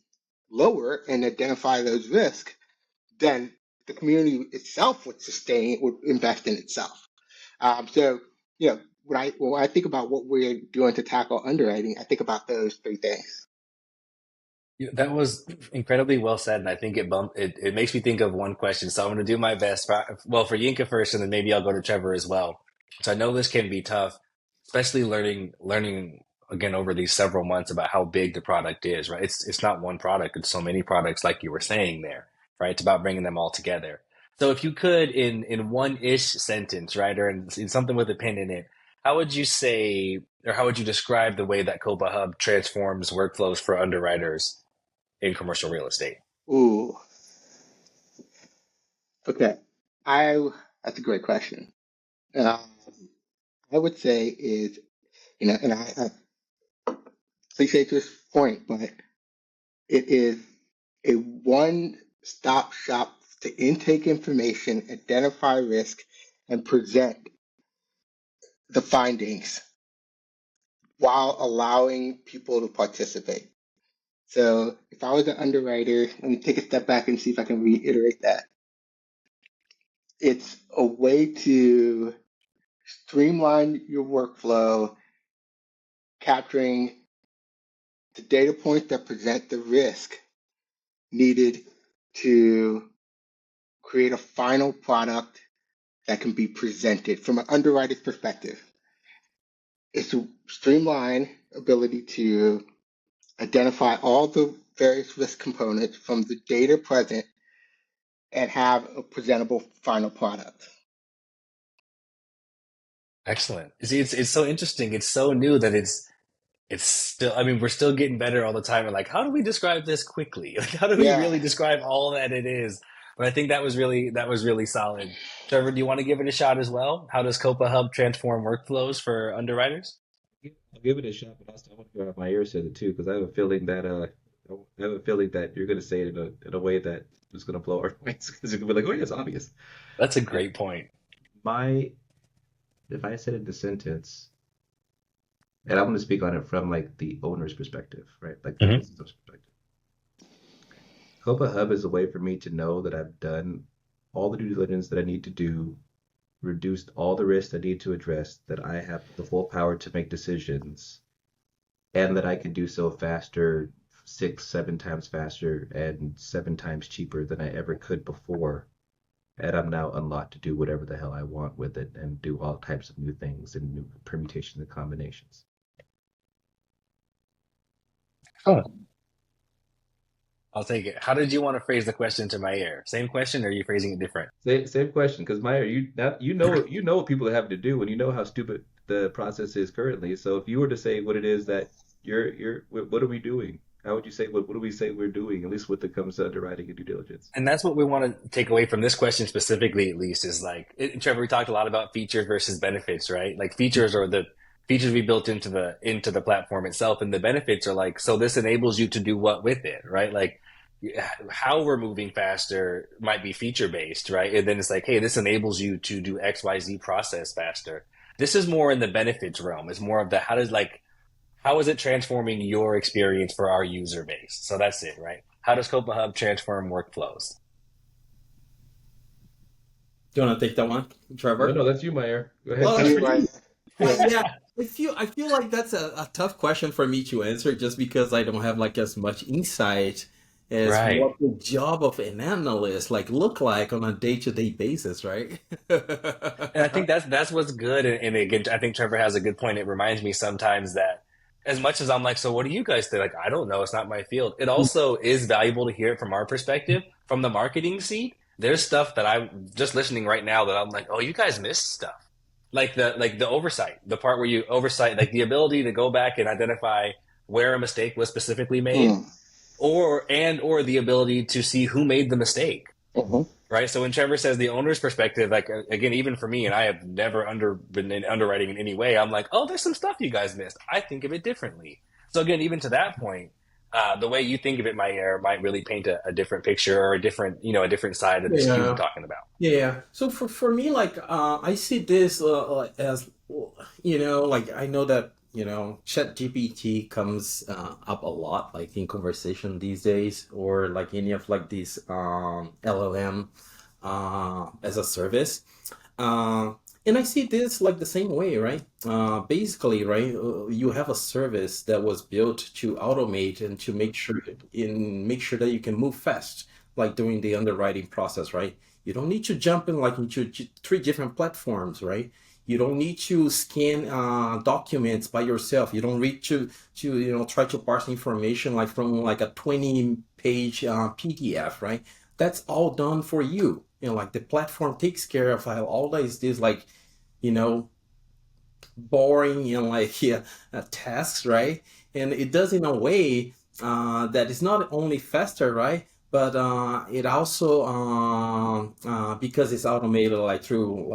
Speaker 4: lower and identify those risks, then the community itself would invest in itself. So, when I think about what we're doing to tackle underwriting, I think about those three things.
Speaker 1: Yeah, that was incredibly well said, and I think it makes me think of one question. So I'm going to do my best. For Yinka first, and then maybe I'll go to Trevor as well. So I know this can be tough, especially learning again over these several months about how big the product is. Right? It's not one product; it's so many products, like you were saying there. Right? It's about bringing them all together. So if you could, in one-ish sentence, right, or in something with a pin in it, how would you say, or how would you describe the way that KOPA Hub transforms workflows for underwriters in commercial real estate?
Speaker 4: Ooh, okay. I That's a great question. Um, I would say is, and I cliche to this point, but it is a one-stop shop to intake information, identify risk, and present the findings while allowing people to participate. So if I was an underwriter, let me take a step back and see if I can reiterate that. It's a way to streamline your workflow, capturing the data points that present the risk needed to create a final product that can be presented from an underwriter's perspective. It's a streamlined ability to identify all the various risk components from the data present and have a presentable final product.
Speaker 1: Excellent. See, it's so interesting. It's so new that it's still. I mean, we're still getting better all the time. And like, how do we describe this quickly? Like, how do we
Speaker 4: Yeah.
Speaker 1: really describe all that it is? But I think that was really solid. Trevor, do you want to give it a shot as well? How does COPA Hub transform workflows for underwriters?
Speaker 2: I'll give it a shot, but also I want to go off my ear said it too, because I have a feeling that you're going to say it in a way that is going to blow our minds, because you're going to be like, oh yeah, it's obvious.
Speaker 1: That's a
Speaker 2: Uh,
Speaker 1: great point.
Speaker 2: my If I said it in a sentence, and I'm going to speak on it from like the owner's perspective, right? Like the
Speaker 1: Hmm.
Speaker 2: business owner's perspective. Copa Hub is a way for me to know that I've done all the due diligence that I need to do, reduced all the risks I need to address, that I have the full power to make decisions, and that I can do so faster, six, seven times faster, and seven times cheaper than I ever could before. And I'm now unlocked to do whatever the hell I want with it and do all types of new things and new permutations and combinations.
Speaker 1: Oh, I'll take it. How did you want to phrase the question to my ear? Same question, or are you phrasing it different?
Speaker 2: Same question, because Maya, you know what people are having to do, and you know how stupid the process is currently. So if you were to say what it is that what are we doing? How would you say what do we say we're doing? At least when it comes to underwriting and due diligence.
Speaker 1: And that's what we want to take away from this question specifically, at least, is like, Trevor, we talked a lot about features versus benefits, right? Like features are the features we built into the platform itself, and the benefits are like, so this enables you to do what with it, right? Like how we're moving faster might be feature based, right? And then it's like, hey, this enables you to do XYZ process faster. This is more in the benefits realm. It's more of the how is it transforming your experience for our user base? So that's it, right? How does KOPA Hub transform workflows?
Speaker 3: Do you want to take that one,
Speaker 2: No,
Speaker 3: Trevor?
Speaker 2: no, that's you, Meyer. Go ahead.
Speaker 3: Well,
Speaker 4: That's you, Maya.
Speaker 3: actually,
Speaker 4: Yeah.
Speaker 3: yeah, I feel like that's a tough question for me to answer just because I don't have like as much insight as
Speaker 1: Right.
Speaker 3: what the job of an analyst like look like on a day-to-day basis, right?
Speaker 1: And I think that's what's good. And again, I think Trevor has a good point. It reminds me sometimes that as much as I'm like, so what do you guys think? Like, I don't know. It's not my field. It also is valuable to hear it from our perspective, from the marketing seat. There's stuff that I'm just listening right now that I'm like, oh, you guys missed stuff. Like the oversight, the part where you oversight, like the ability to go back and identify where a mistake was specifically made,
Speaker 4: Mm.
Speaker 1: or the ability to see who made the mistake,
Speaker 4: Hmm.
Speaker 1: right? So when Trevor says the owner's perspective, like again, even for me, and I have never been in underwriting in any way, I'm like, oh, there's some stuff you guys missed. I think of it differently. So again, even to that point, the way you think of it might really paint a different picture or a different, a different side of this cube we're
Speaker 3: Yeah.
Speaker 1: talking about.
Speaker 3: Yeah. So for me, like I see this as like I know that ChatGPT comes up a lot, like in conversation these days, or like any of like these LLM as a service. Uh, and I see this like the same way, right? Basically, right, you have a service that was built to automate and to make sure that you can move fast, like during the underwriting process, right? You don't need to jump in like into three different platforms, right? You don't need to scan documents by yourself. You don't need to try to parse information like from like a 20-page PDF, right? That's all done for you. Like the platform takes care of like, all this like you know boring like tasks, right? And it does in a way that is not only faster, right? But it also because it's automated like through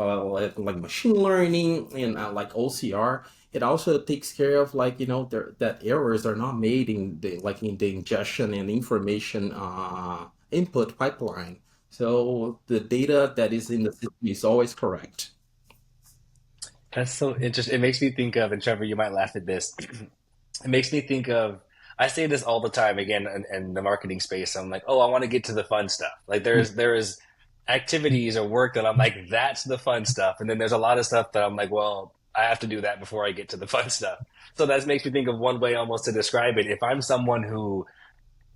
Speaker 3: like machine learning and like OCR, it also takes care of like that errors are not made in the ingestion and information input pipeline. So the data that is in the system is always correct.
Speaker 1: That's so interesting. It makes me think of, and Trevor, you might laugh at this. It makes me think of, I say this all the time again in the marketing space. I'm like, oh, I want to get to the fun stuff. Like there is activities or work that I'm like, that's the fun stuff. And then there's a lot of stuff that I'm like, well, I have to do that before I get to the fun stuff. So that makes me think of one way almost to describe it. If I'm someone who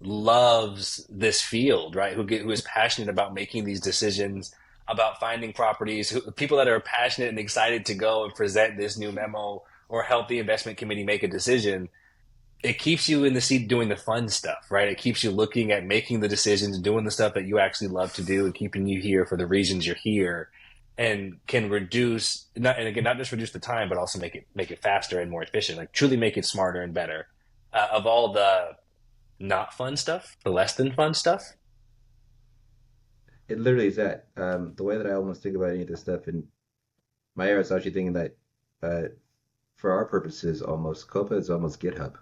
Speaker 1: loves this field, right? Who is passionate about making these decisions, about finding properties, people that are passionate and excited to go and present this new memo or help the investment committee make a decision. It keeps you in the seat doing the fun stuff, right? It keeps you looking at making the decisions, doing the stuff that you actually love to do, and keeping you here for the reasons you're here, and can reduce not and again not just reduce the time, but also make it faster and more efficient, like truly make it smarter and better. Of all the not fun stuff, the less than fun stuff.
Speaker 2: It literally is that. The way that I almost think about any of this stuff, and my era is actually thinking that uh, for our purposes, almost COPA is almost GitHub,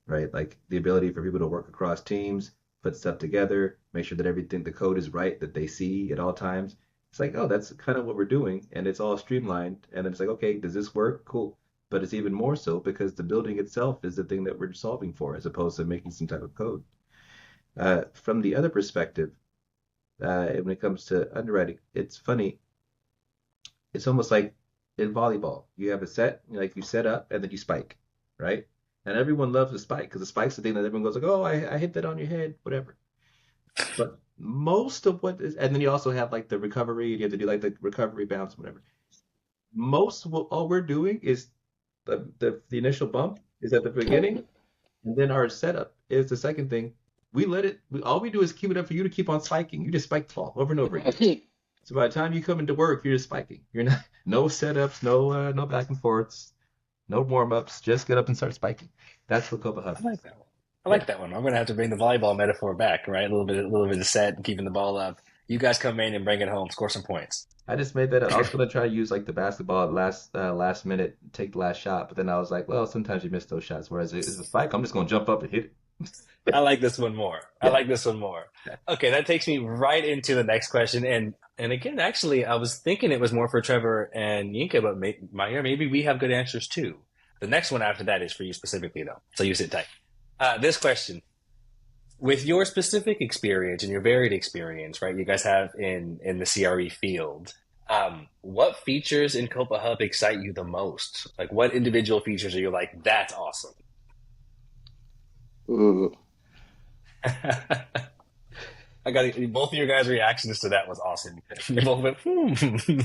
Speaker 2: right? Like the ability for people to work across teams, put stuff together, make sure that everything, the code is right, that they see at all times. It's like, oh, that's kind of what we're doing, and it's all streamlined. And then it's like, okay, does this work? Cool. But it's even more so because the building itself is the thing that we're solving for, as opposed to making some type of code. From the other perspective, when it comes to underwriting, it's funny. It's almost like in volleyball, you have a set, like you set up and then you spike, right? And everyone loves the spike because the spike's the thing that everyone goes like, oh, I hit that on your head, whatever. But most of what is, and then you also have like the recovery, you have to do like the recovery bounce, whatever. Most of what all we're doing is the initial bump is at the beginning, and then our setup is the second thing. All we do is keep it up for you to keep on spiking. You just spike the ball over and over again. So by the time you come into work, you're just spiking. You're not no setups, no back and forths, no warm ups. Just get up and start spiking. That's what Copa
Speaker 1: I
Speaker 2: Hub
Speaker 1: like
Speaker 2: is.
Speaker 1: that one. I
Speaker 2: Yeah,
Speaker 1: like that one. I'm gonna have to bring the volleyball metaphor back, right? A little bit of set and keeping the ball up. You guys come in and bring it home, score some points.
Speaker 2: I just made that up. I was gonna try to use like the basketball at last minute, take the last shot, but then I was like, well, sometimes you miss those shots. Whereas it's a spike, I'm just gonna jump up and hit it.
Speaker 1: I like this one more. I
Speaker 2: Yeah.
Speaker 1: like this one more. Okay, that takes me right into the next question. And again, actually, I was thinking it was more for Trevor and Yinka, but Maya, maybe we have good answers too. The next one after that is for you specifically, though. So you sit tight. This question, with your specific experience and your varied experience, right? You guys have in the CRE field. What features in KOPA Hub excite you the most? Like, what individual features are you like, that's awesome?
Speaker 4: Ooh.
Speaker 1: I got both of your guys' reactions to that was awesome. You both went, hmm.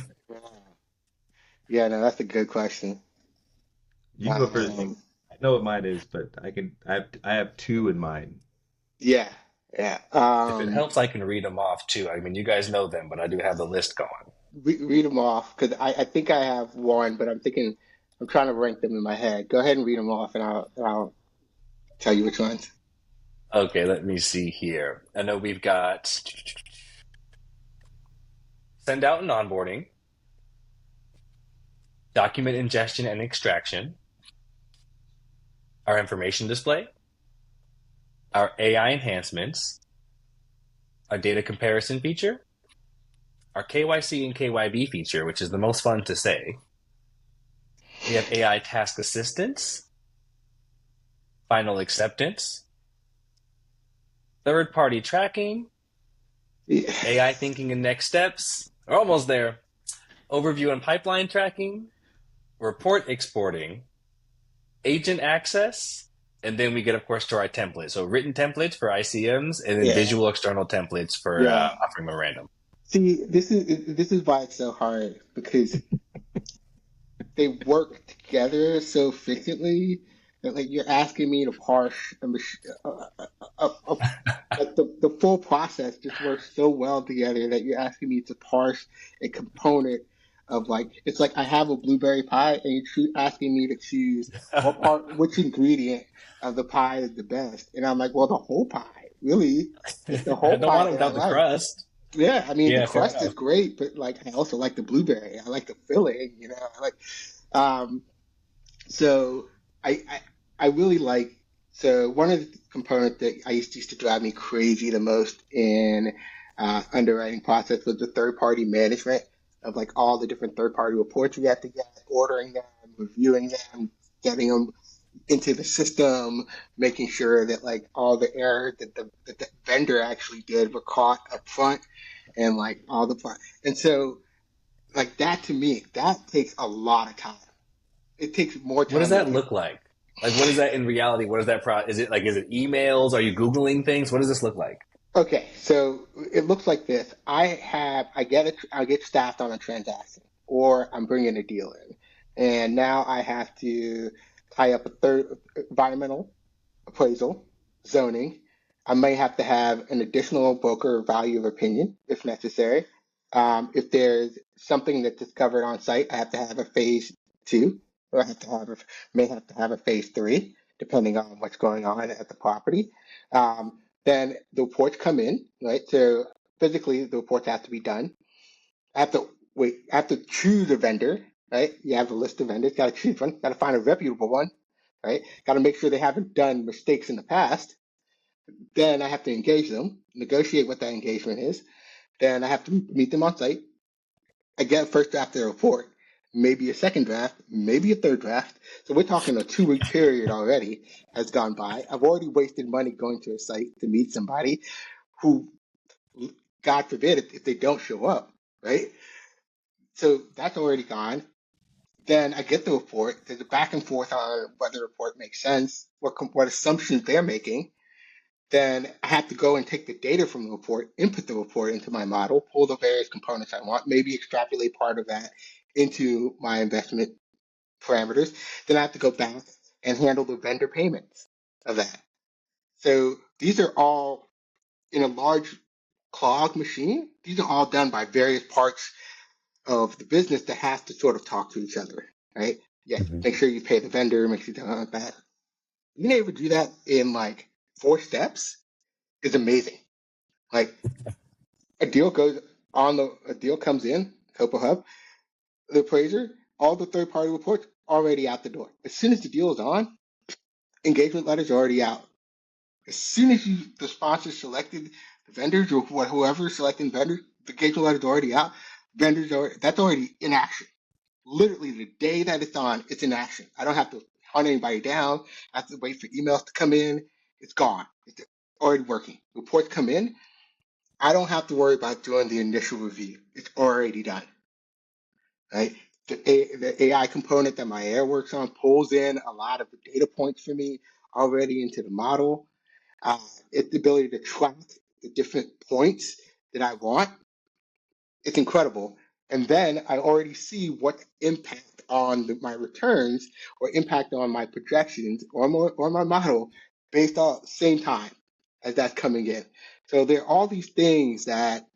Speaker 4: Yeah, no, that's a good question.
Speaker 2: You can go first.
Speaker 4: Um,
Speaker 2: I know what mine is, but I have two in mind.
Speaker 4: yeah, yeah.
Speaker 1: If it helps, I can read them off too. I mean, you guys know them, but I do have the list going.
Speaker 4: Read them off because I think I have one, but I'm trying to rank them in my head. Go ahead and read them off, and I'll tell you which ones.
Speaker 1: Okay, let me see here. I know we've got send out and onboarding, document ingestion and extraction, our information display, our AI enhancements, our data comparison feature, our KYC and KYB feature, which is the most fun to say. We have AI task assistance, final acceptance, third party tracking,
Speaker 4: Yeah.
Speaker 1: AI thinking and next steps. We're almost there. Overview and pipeline tracking, report exporting, agent access, and then we get, of course, to our templates. So written templates for ICMs, and then
Speaker 4: Yeah,
Speaker 1: visual external templates for
Speaker 4: yeah.
Speaker 1: offering memorandum.
Speaker 4: See, this is why it's so hard because they work together so efficiently that like you're asking me to parse like the full process just works so well together that you're asking me to parse a component of like it's like I have a blueberry pie and you're asking me to choose which ingredient of the pie is the best, and I'm like, well, the whole pie, really, it's the
Speaker 1: I
Speaker 4: whole
Speaker 1: don't
Speaker 4: pie
Speaker 1: want it
Speaker 4: that I
Speaker 1: without the
Speaker 4: like.
Speaker 1: crust.
Speaker 4: Yeah, I mean the
Speaker 1: Yeah, fair
Speaker 4: crust is
Speaker 1: enough.
Speaker 4: great, but like I also like the blueberry. I like the filling, I like um so I I really like so one of the components that I used to drive me crazy the most in underwriting process was the third party management of like all the different third party reports we have to get, ordering them, reviewing them, getting them into the system, making sure that like all the errors that the vendor actually did were caught up front and like all the and so like that to me that takes a lot of time. It takes more
Speaker 1: What does
Speaker 4: time than
Speaker 1: that look like? Like, what is that in reality? What is that Is it like, is it emails? Are you Googling things? What does this look like?
Speaker 4: okay, so it looks like this. I get staffed on a transaction, or I'm bringing a deal in, and now I have to tie up a third environmental appraisal, zoning. I may have to have an additional broker value of opinion if necessary. If there's something that's discovered on site, I have to have a phase two, or may have to have a phase three, depending on what's going on at the property. Then the reports come in, right? So physically, the reports have to be done. I have to wait. I have to choose a vendor, right? You have a list of vendors. Got to choose one. Got to find a reputable one, right? Got to make sure they haven't done mistakes in the past. Then I have to engage them, negotiate what that engagement is. Then I have to meet them on site. I get a first draft of the report, maybe a second draft, maybe a third draft. So we're talking a 2 week period already has gone by. I've already wasted money going to a site to meet somebody who, God forbid, if they don't show up, right? So that's already gone. Then I get the report. There's a back and forth on whether the report makes sense, what assumptions they're making. Then I have to go and take the data from the report, input the report into my model, pull the various components I want, maybe extrapolate part of that into my investment parameters. Then I have to go back and handle the vendor payments of that. So these are all in a large clog machine. These are all done by various parts of the business that has to sort of talk to each other, right? Yeah,
Speaker 1: Mhm.
Speaker 4: make sure you pay the vendor, make sure you do that. Being able to do that in like 4 steps is amazing. Like a deal comes in, KOPA Hub, the appraiser, all the third party reports already out the door. As soon as the deal is on, engagement letters are already out. As soon as the sponsor selected the vendors or whoever selecting vendors, the engagement letter is already out. That's already in action. Literally the day that it's on, it's in action. I don't have to hunt anybody down. I have to wait for emails to come in. It's gone. It's already working. Reports come in. I don't have to worry about doing the initial review. It's already done. Right? The AI component that my AI works on pulls in a lot of the data points for me already into the model. Uh, it's the ability to track the different points that I want. It's incredible. And then I already see what impact on my returns or impact on my projections or my model based on the same time as that's coming in. So there are all these things that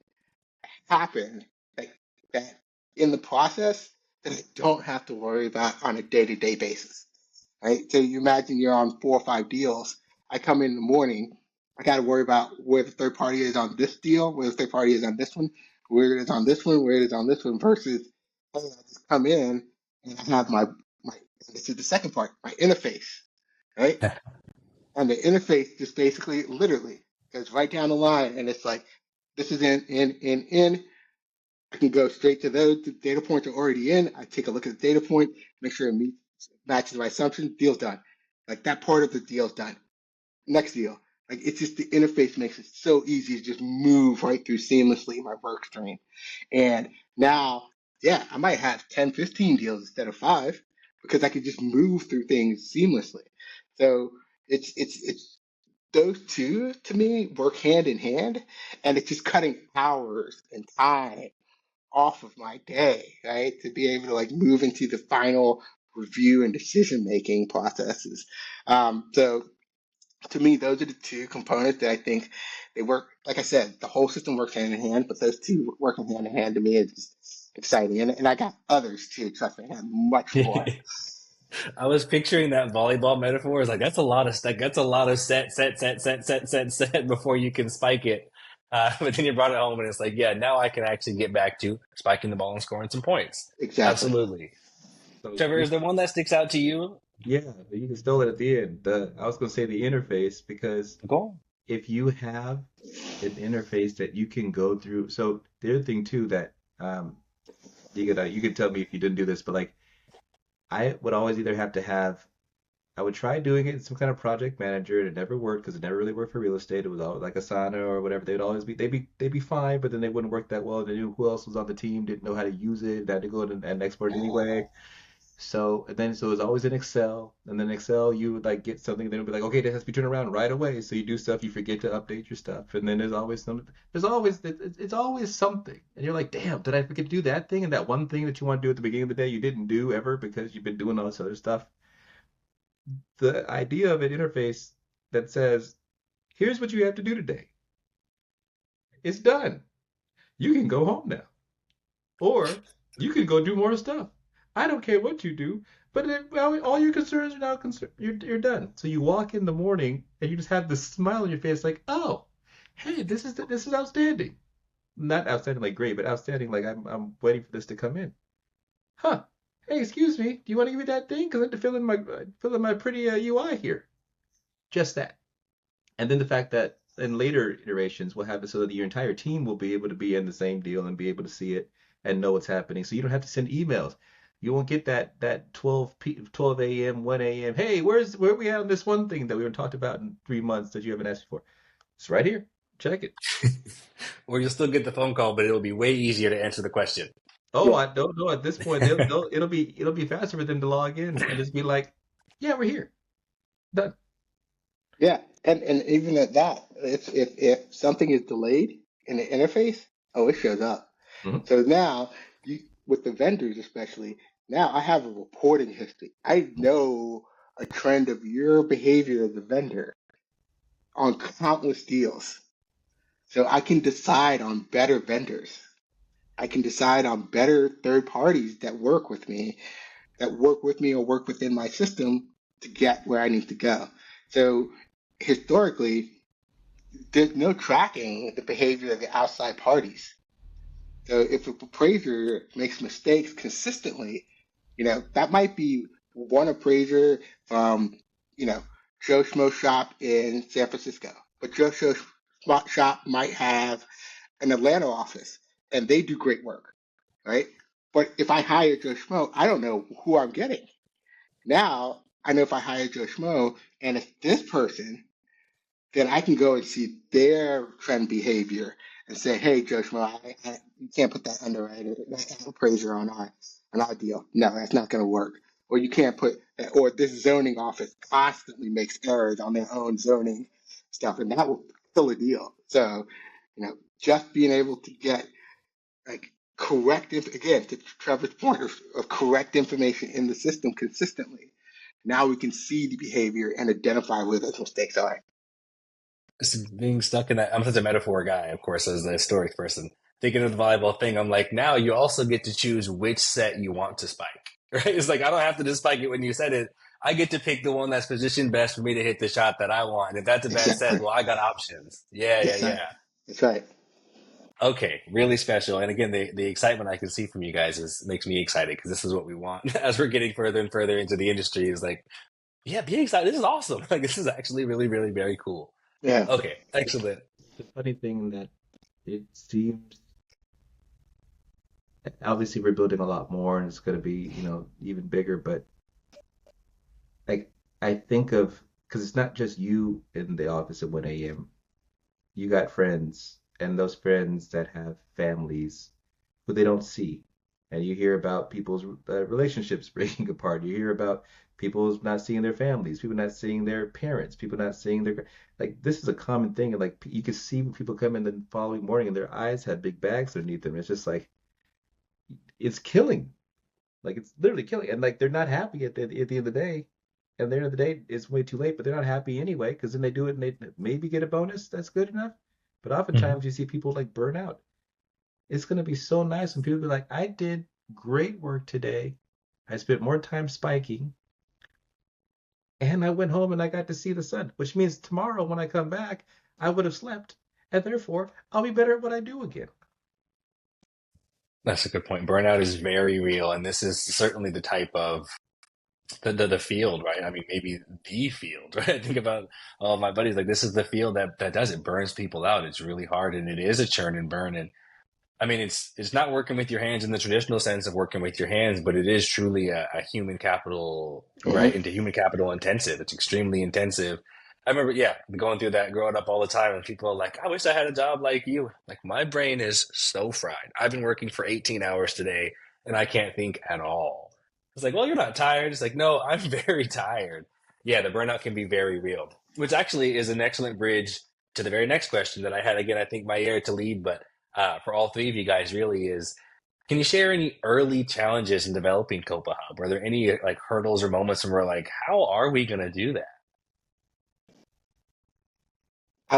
Speaker 4: happen that, that in the process that I don't have to worry about on a day-to-day basis. Right? So you imagine you're on 4 or 5 deals. I come in the morning. I got to worry about where the third party is on this deal, where the third party is on this one, where it is on this one, where it is on this one, versus hey, I just come in and I have my. This is the second part, my interface, right? And the interface just basically, literally, goes right down the line, and it's like this is in. I can go straight to those. The data points are already in. I take a look at the data point, make sure it matches my assumption. Deal's done. Like that part of the deal's done. Next deal. Like it's just the interface makes it so easy to just move right through seamlessly my work stream. And now, yeah, I might have 10, 15 deals instead of 5 because I could just move through things seamlessly. So it's those two to me work hand in hand, and it's just cutting hours and time off of my day, right? To be able to like move into the final review and decision making processes. So to me, those are the two components that I think they work. Like I said, the whole system works hand in hand, but those two working hand in hand to me is just exciting. And I got others too. Trust me, I have much more.
Speaker 1: I was picturing that volleyball metaphor. It's like that's a lot of that's a lot of set before you can spike it. But then you brought it home, and it's like, yeah, now I can actually get back to spiking the ball and scoring some points.
Speaker 4: Exactly.
Speaker 1: Absolutely.
Speaker 2: So
Speaker 1: Trevor, is there one that sticks out to you?
Speaker 2: yeah, you can stole it at the end. I was going to say the interface because
Speaker 1: Go on.
Speaker 2: if you have an interface that you can go through, so the other thing too that you could tell me if you didn't do this, but like I would always either have to have I would try doing it in some kind of project manager, and it never worked because it never really worked for real estate. It was always like Asana or whatever. They'd always they'd be fine, but then they wouldn't work that well. They knew who else was on the team, didn't know how to use it, they had to go and export it anyway. So and then so it was always in Excel, and then Excel you would like get something, then it would be like, okay, this has to be turned around right away. So you do stuff, you forget to update your stuff, and then it's always something, and you're like, damn, did I forget to do that thing? And that one thing that you want to do at the beginning of the day you didn't do ever because you've been doing all this other stuff. The idea of an interface that says, here's what you have to do today. It's done. You can go home now. Or you can go do more stuff. I don't care what you do, but all your concerns are now you're done. So you walk in the morning and you just have this smile on your face like, oh, hey, this is outstanding. Not outstanding like great, but outstanding like I'm waiting for this to come in. Huh. Hey, excuse me. Do you want to give me that thing? Because I have to fill in my pretty UI here. Just that. And then the fact that in later iterations we'll have it so that your entire team will be able to be in the same deal and be able to see it and know what's happening. So you don't have to send emails. You won't get that 12 a.m., 1 a.m. Hey, where are we at on this one thing that we haven't talked about in 3 months that you haven't asked for? It's right here. Check it.
Speaker 1: Or you'll still get the phone call, but it'll be way easier to answer the question.
Speaker 2: Oh,
Speaker 4: Yeah.
Speaker 2: I don't know. At this point, it'll be faster for them to log in and just be like, yeah, we're here. Done.
Speaker 4: Yeah. And even at that, if something is delayed in the interface, oh, it shows up.
Speaker 2: Mhm.
Speaker 4: So now, with the vendors especially, now I have a reporting history. I know a trend of your behavior as a vendor on countless deals. So I can decide on better vendors. I can decide on better third parties that work with me or work within my system to get where I need to go. So historically, there's no tracking the behavior of the outside parties. So if a appraiser makes mistakes consistently, that might be one appraiser from, Joe Schmo shop in San Francisco, but Joe Schmo shop might have an Atlanta office, and they do great work, right? But if I hire Joe Schmo, I don't know who I'm getting. Now I know if I hire Joe Schmo and it's this person, then I can go and see their trend behavior and say, "Hey, Joe Schmo, you can't put that underwriter, that appraiser on our deal. No, that's not going to work." Or you can't put, or this zoning office constantly makes errors on their own zoning stuff, and that will kill a deal. So, just being able to get like again, to Trevor's point of correct information in the system consistently. Now we can see the behavior and identify where those mistakes are.
Speaker 1: Just being stuck in that. I'm such a metaphor guy, of course, as a historic person. Thinking of the volleyball thing, I'm like, now you also get to choose which set you want to spike. Right? It's like I don't have to just spike it when you set it. I get to pick the one that's positioned best for me to hit the shot that I want. And if that's a bad set,
Speaker 4: Exactly.
Speaker 1: well, I got options. Yeah, yeah,
Speaker 4: That's right.
Speaker 1: yeah.
Speaker 4: That's right.
Speaker 1: Okay, really special. And again, the excitement I can see from you guys makes me excited because this is what we want as we're getting further and further into the industry. Is like, yeah, be excited. This is awesome. Like this is actually really, really very cool.
Speaker 4: Yeah.
Speaker 1: Okay, excellent.
Speaker 2: The funny thing that it seems obviously we're building a lot more and it's going to be, even bigger, but like I think of because it's not just you in the office at 1 a.m. You got friends and those friends that have families who they don't see. And you hear about people's relationships breaking apart. You hear about people not seeing their families, people not seeing their parents, people not seeing their like this is a common thing. And like you can see when people come in the following morning and their eyes have big bags underneath them. It's just like it's killing. Like it's literally killing. And like they're not happy at the end of the day. And at the end of the day, it's way too late, but they're not happy anyway, because then they do it and they maybe get a bonus. That's good enough. But
Speaker 1: Mhm.
Speaker 2: oftentimes you see people like burn out. It's going to be so nice when people be like, I did great work today. I spent more time spiking and I went home and I got to see the sun, which means tomorrow when I come back, I would have slept and therefore I'll be better at what I do again.
Speaker 1: That's a good point. Burnout is very real, and this is certainly the type of the field, right? I mean, maybe the field, right? I think about all of my buddies, like this is the field that does it, burns people out. It's really hard, and it is a churn and burn. And I mean, it's not working with your hands in the traditional sense of working with your hands, but it is truly a human capital, right?
Speaker 4: Mm-hmm.
Speaker 1: Into human capital intensive. It's extremely intensive. I remember, yeah, going through that growing up all the time, and people are like, "I wish I had a job like you." Like my brain is so fried. I've been working for 18 hours today, and I can't think at all. It's like, well, you're not tired. It's like, no, I'm very tired. Yeah, the burnout can be very real, which actually is an excellent bridge to the very next question that I had. Again, I think my year to lead, but for all three of you guys really is can you share any early challenges in developing KOPA Hub? Were there any like hurdles or moments where we're like, how are we going to do that?
Speaker 3: I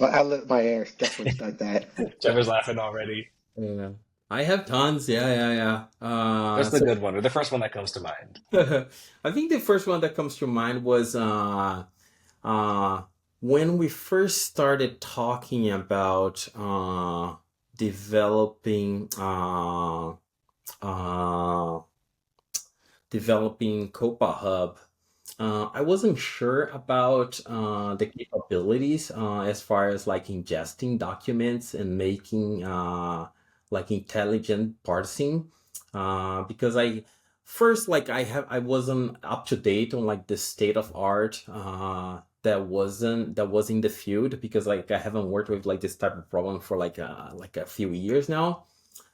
Speaker 4: I'll let my heirs definitely start that.
Speaker 1: Trevor's laughing already.
Speaker 3: yeah. I have tons. Yeah, yeah, yeah.
Speaker 1: What's the
Speaker 3: So
Speaker 1: good one or the first one that comes to mind?
Speaker 3: I think the first one that comes to mind was uh, when we first started talking about developing uh, developing Copa Hub. I wasn't sure about the capabilities as far as like ingesting documents and making like intelligent parsing because I first like I wasn't up to date on like the state of art that was in the field because like I haven't worked with like this type of problem for like a few years now.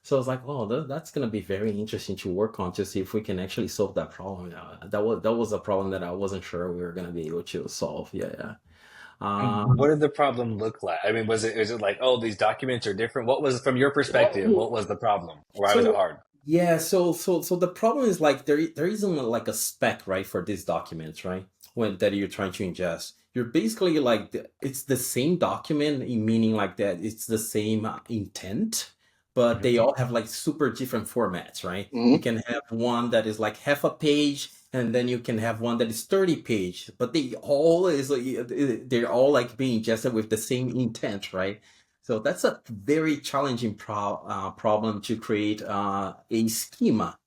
Speaker 3: So I was like, oh, that's gonna be very interesting to work on to see if we can actually solve that problem. That was a problem that I wasn't sure we were gonna be able to solve. Yeah, yeah.
Speaker 1: What did the problem look like? I mean, is it like, oh, these documents are different? What was, from your perspective,
Speaker 3: Well,
Speaker 1: what was the problem? Why was it
Speaker 3: so
Speaker 1: hard?
Speaker 3: yeah, so the problem is like there isn't like a spec, right, for these documents, right? When that you're trying to ingest. You're basically like it's the same document, meaning like that it's the same intent, but
Speaker 1: Mhm.
Speaker 3: they all have like super different formats, right? You
Speaker 4: Mm-hmm.
Speaker 3: can have one that is like half a page, and then you can have one that is 30 page, but they're all like being ingested with the same intent, right? So that's a very challenging problem to create a schema,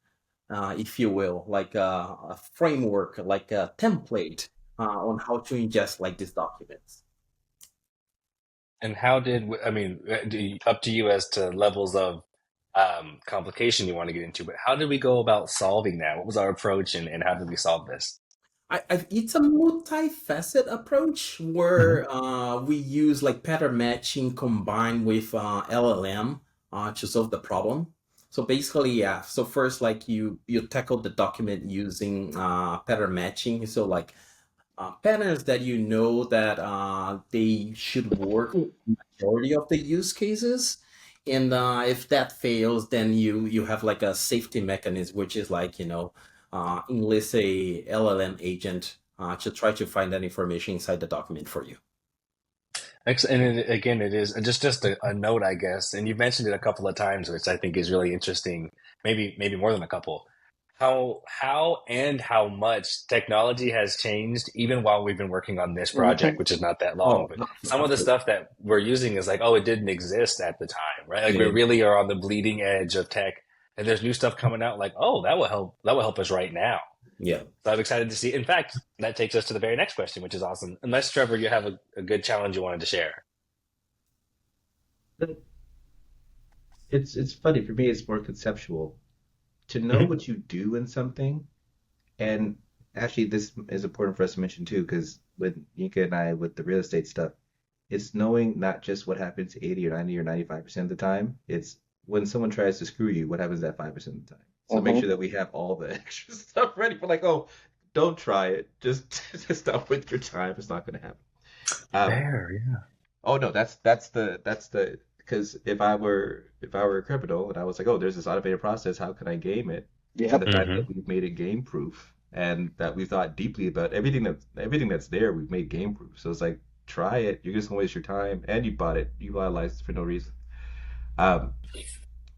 Speaker 3: if you will, like a framework, like a template on how to ingest like these documents.
Speaker 1: And how did, I mean, up to you as to levels of complication you want to get into, but how did we go about solving that? What was our approach and how did we solve this?
Speaker 3: It's a multifaceted approach
Speaker 1: Hmm.
Speaker 3: where we use like pattern matching combined with LLM to solve the problem. So basically, yeah. So first, like you tackle the document using pattern matching. So like patterns that you know that they should work in the majority of the use cases. And if that fails, then you have like a safety mechanism, which is like, enlist a LLM agent to try to find that information inside the document for you.
Speaker 1: And again, it is just a note, I guess. And you've mentioned it a couple of times, which I think is really interesting. Maybe more than a couple. How much technology has changed even while we've been working on this project,
Speaker 4: Mhm.
Speaker 1: which is not that long.
Speaker 3: Oh,
Speaker 1: But
Speaker 3: no,
Speaker 1: some of the
Speaker 3: absolutely.
Speaker 1: stuff that we're using is like, oh, it didn't exist at the time, right? Like we
Speaker 3: Yeah.
Speaker 1: really are on the bleeding edge of tech, and there's new stuff coming out. Like, oh, that will help. That will help us right now.
Speaker 3: Yeah.
Speaker 1: So I'm excited to see. In fact, that takes us to the very next question, which is awesome. Unless Trevor, you have a good challenge you wanted to share.
Speaker 2: But it's funny for me. It's more conceptual to know
Speaker 1: Mhm.
Speaker 2: what you do in something. And actually, this is important for us to mention too, because with Yinka and I, with the real estate stuff, it's knowing not just what happens 80 or 90 or 95% of the time. It's when someone tries to screw you, what happens that 5% of the time. So make
Speaker 4: Mhm.
Speaker 2: sure that we have all the extra stuff ready for like, oh, don't try it. Just stop with your time. It's not going to happen. Um,
Speaker 1: Fair, yeah.
Speaker 2: oh no, that's the because if I were a criminal and I was like, oh, there's this automated process, how can I game it? And the
Speaker 4: Yep.
Speaker 2: fact that
Speaker 1: Hmm.
Speaker 2: we've made it game proof and that we thought deeply about everything that's there, we've made game proof. So it's like, try it. You're just gonna waste your time, and you bought it. You bought a license for no reason. Um,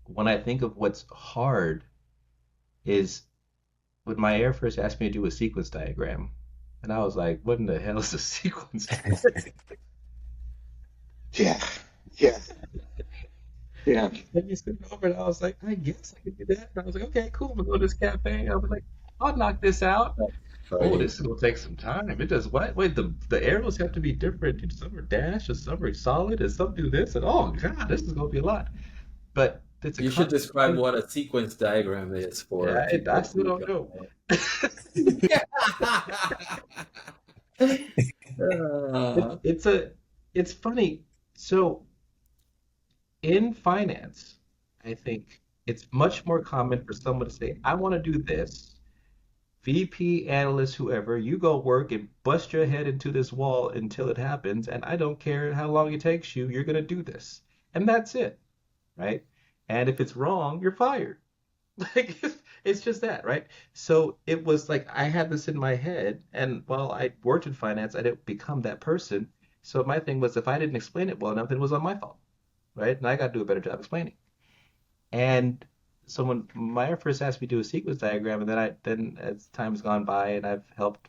Speaker 2: when I think of what's hard is when my air first asked me to do a sequence diagram, and I was like, what in the hell is a sequence diagram?
Speaker 4: Yeah. Yeah. Yeah.
Speaker 2: And you sent it over, and I was like, I guess I could do that. And I was like, okay, cool. I'm gonna go to this cafe. I was like, I'll knock this out. Oh,
Speaker 3: Right.
Speaker 2: this is gonna take some time. It does what? Wait, the arrows have to be different. Some are dashed, and some are solid, and some do this. And oh god, this is gonna be a lot. But it's a
Speaker 3: You should
Speaker 2: constant
Speaker 3: describe
Speaker 2: thing.
Speaker 3: what a sequence diagram is for
Speaker 2: Yeah, I
Speaker 3: people
Speaker 2: still
Speaker 3: who
Speaker 2: don't
Speaker 3: don't
Speaker 2: know.
Speaker 3: know.
Speaker 2: It,
Speaker 3: Uh,
Speaker 2: it's a it's funny. So in finance, I think it's much more common for someone to say, I want to do this. VP, analyst, whoever, you go work and bust your head into this wall until it happens, and I don't care how long it takes you, you're going to do this. And that's it, right? And if it's wrong, you're fired. Like, it's just that, right? So it was like I had this in my head, and while I worked in finance, I didn't become that person. So my thing was, if I didn't explain it well enough, then it was on my fault, right? And I got to do a better job explaining. And so when Meyer first asked me to do a sequence diagram, and then as time's gone by, and I've helped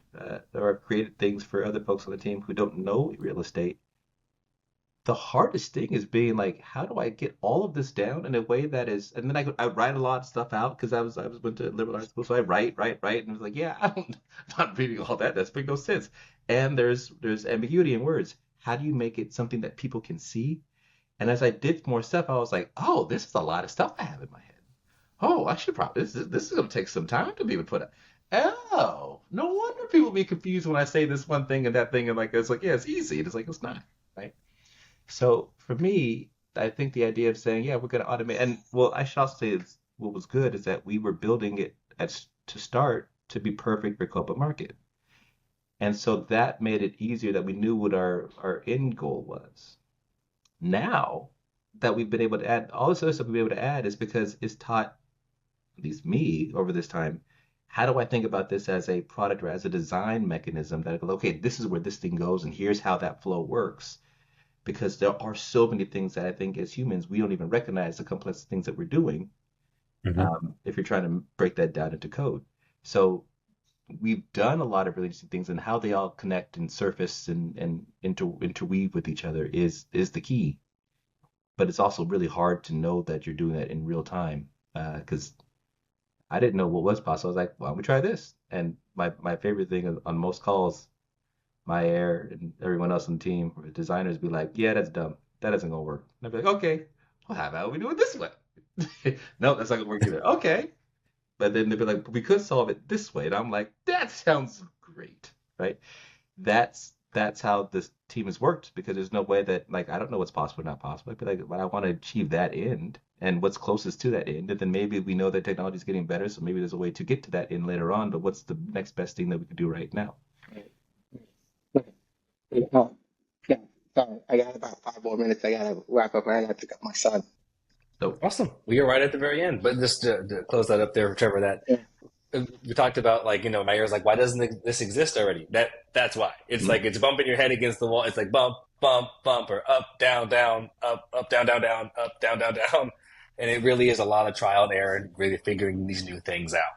Speaker 2: or created things for other folks on the team who don't know real estate, the hardest thing is being like, how do I get all of this down in a way that is, and then I write a lot of stuff out because I was went to liberal arts school, so I write, and I was like, yeah, I'm not reading all that. That's make no sense. And there's ambiguity in words. How do you make it something that people can see? And as I did more stuff, I was like, oh, this is a lot of stuff I have in my head. Oh, I should probably this is gonna take some time to be able to put it. Oh, no wonder people be confused when I say this one thing and that thing, and like it's like, yeah, it's easy. And it's like it's not, right? So for me, I think the idea of saying, yeah, we're gonna automate, and well, I should also say what was good is that we were building it to start to be perfect for Copa Market. And so that made it easier that we knew what our end goal was. Now that we've been able to add all this other stuff we've been able to add is because it's taught at least me over this time, how do I think about this as a product or as a design mechanism that, okay, this is where this thing goes and here's how that flow works. Because there are so many things that I think as humans, we don't even recognize the complex things that we're doing
Speaker 1: Hmm.
Speaker 2: if you're trying to break that down into code. So we've done a lot of really interesting things, and how they all connect and surface and interweave with each other is the key. But it's also really hard to know that you're doing that in real time because I didn't know what was possible. I was like, why don't we try this? And my favorite thing on most calls, my air and everyone else on the team, or the designers, be like, "Yeah, that's dumb. That isn't gonna work." And I'd be like, "Okay, well, how about we do it this way?" No, that's not gonna work either. Okay, but then they'd be like, "We could solve it this way," and I'm like, "That sounds great, right?" That's how this team has worked because there's no way that like I don't know what's possible or not possible. I'd be like, but I want to achieve that end and what's closest to that end. And then maybe we know that technology is getting better, so maybe there's a way to get to that end later on. But what's the next best thing that we could do right now?
Speaker 4: Right. Okay. Yeah, sorry, I got about 5 more minutes. I gotta wrap up. I gotta pick up my son.
Speaker 2: So
Speaker 1: Awesome. We are right at the very end. But just to close that up there, Trevor, that
Speaker 4: Yeah.
Speaker 1: we talked about, like, my ears like, why doesn't this exist already? That's why. It's like it's bumping your head against the wall. It's like bump, bump, bump, or up, down, down, up, down, down, down, up, down, down, down. And it really is a lot of trial and error and really figuring these new things out.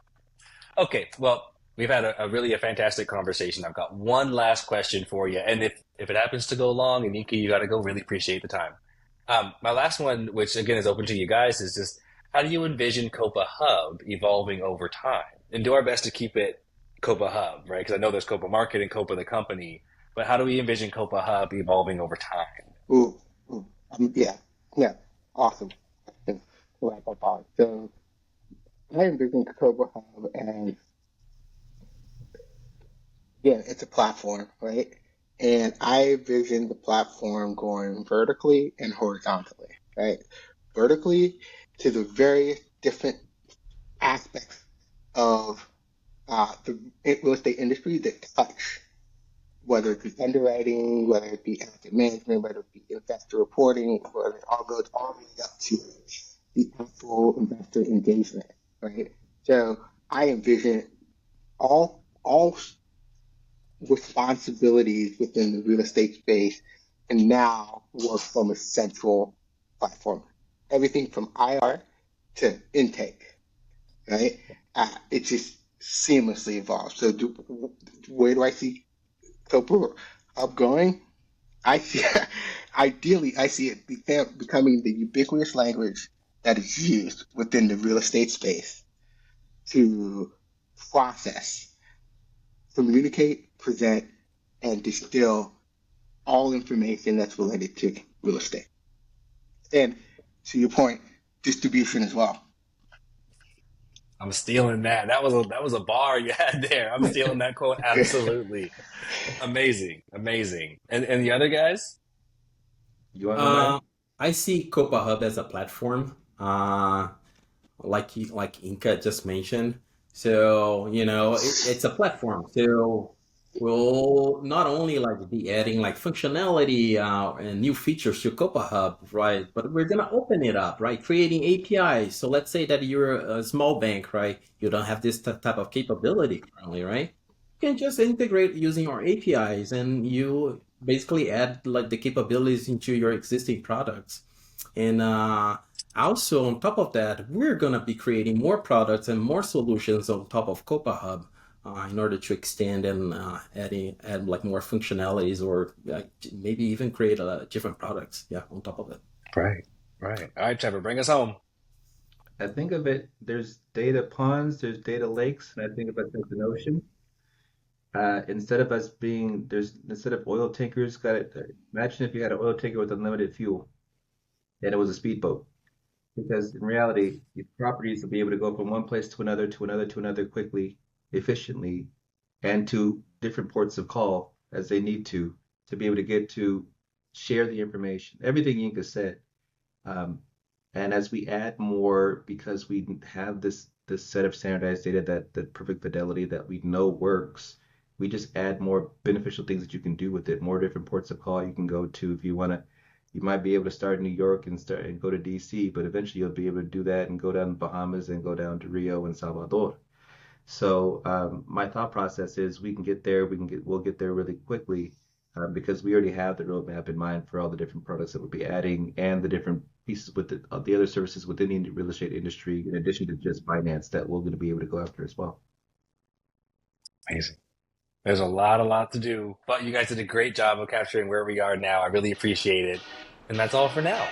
Speaker 1: Okay, well, we've had a fantastic conversation. I've got one last question for you, and if it happens to go long, and Yinka, you got to go. Really appreciate the time. My last one, which again is open to you guys, is just how do you envision Copa Hub evolving over time, and do our best to keep it Copa Hub, right? Because I know there's Copa Market and Copa the company, but how do we envision Copa Hub evolving over time?
Speaker 4: Ooh, ooh. Yeah, yeah. Awesome. To wrap up on. So I envision KOPA Hub and yeah, it's a platform, right? And I envision the platform going vertically and horizontally, right? Vertically to the various different aspects of the real estate industry that touch, whether it be underwriting, whether it be asset management, whether it be investor reporting, whether it all goes all the way up to the actual investor engagement, right? So I envision all responsibilities within the real estate space and now work from a central platform. Everything from IR to intake, right? It just seamlessly evolves. So where do I see Copper Hub going? I see, ideally, I see it becoming the ubiquitous language that is used within the real estate space to process, communicate, present, and distill all information that's related to real estate. And to your point, distribution as well.
Speaker 1: I'm stealing that. That was a bar you had there. I'm stealing that quote. Absolutely. Amazing. Amazing. And the other guys?
Speaker 2: you want to know
Speaker 3: Uh,
Speaker 2: mine?
Speaker 3: I see Copa Hub as a platform, like Inca just mentioned. So, it's a platform. So we'll not only like be adding like functionality and new features to Copa Hub, right? But we're gonna open it up, right? Creating APIs. So let's say that you're a small bank, right? You don't have this type of capability currently, right? You can just integrate using our APIs, and you basically add like the capabilities into your existing products. And also, on top of that, we're going to be creating more products and more solutions on top of Copa Hub in order to extend and add like more functionalities or maybe even create different products. Yeah, on top of it.
Speaker 1: Right. Right. All right, Trevor, bring us home.
Speaker 2: I think of it, there's data ponds, there's data lakes, and I think of it as an ocean. Instead of us being, instead of oil tankers, imagine if you had an oil tanker with unlimited fuel and it was a speedboat. Because in reality, these properties will be able to go from one place to another, to another, to another quickly, efficiently, and to different ports of call as they need to be able to get to share the information. Everything Yinka said. Um, and as we add more, because we have this set of standardized data that perfect fidelity that we know works, we just add more beneficial things that you can do with it. More different ports of call you can go to if you want to. You might be able to start in New York and start and go to DC, but eventually you'll be able to do that and go down to Bahamas and go down to Rio and Salvador. So my thought process is we can get there. We'll get there really quickly because we already have the roadmap in mind for all the different products that we'll be adding and the different pieces with the other services within the real estate industry, in addition to just finance that we're going to be able to go after as well.
Speaker 1: Amazing. There's a lot to do, but you guys did a great job of capturing where we are now. I really appreciate it. And that's all for now.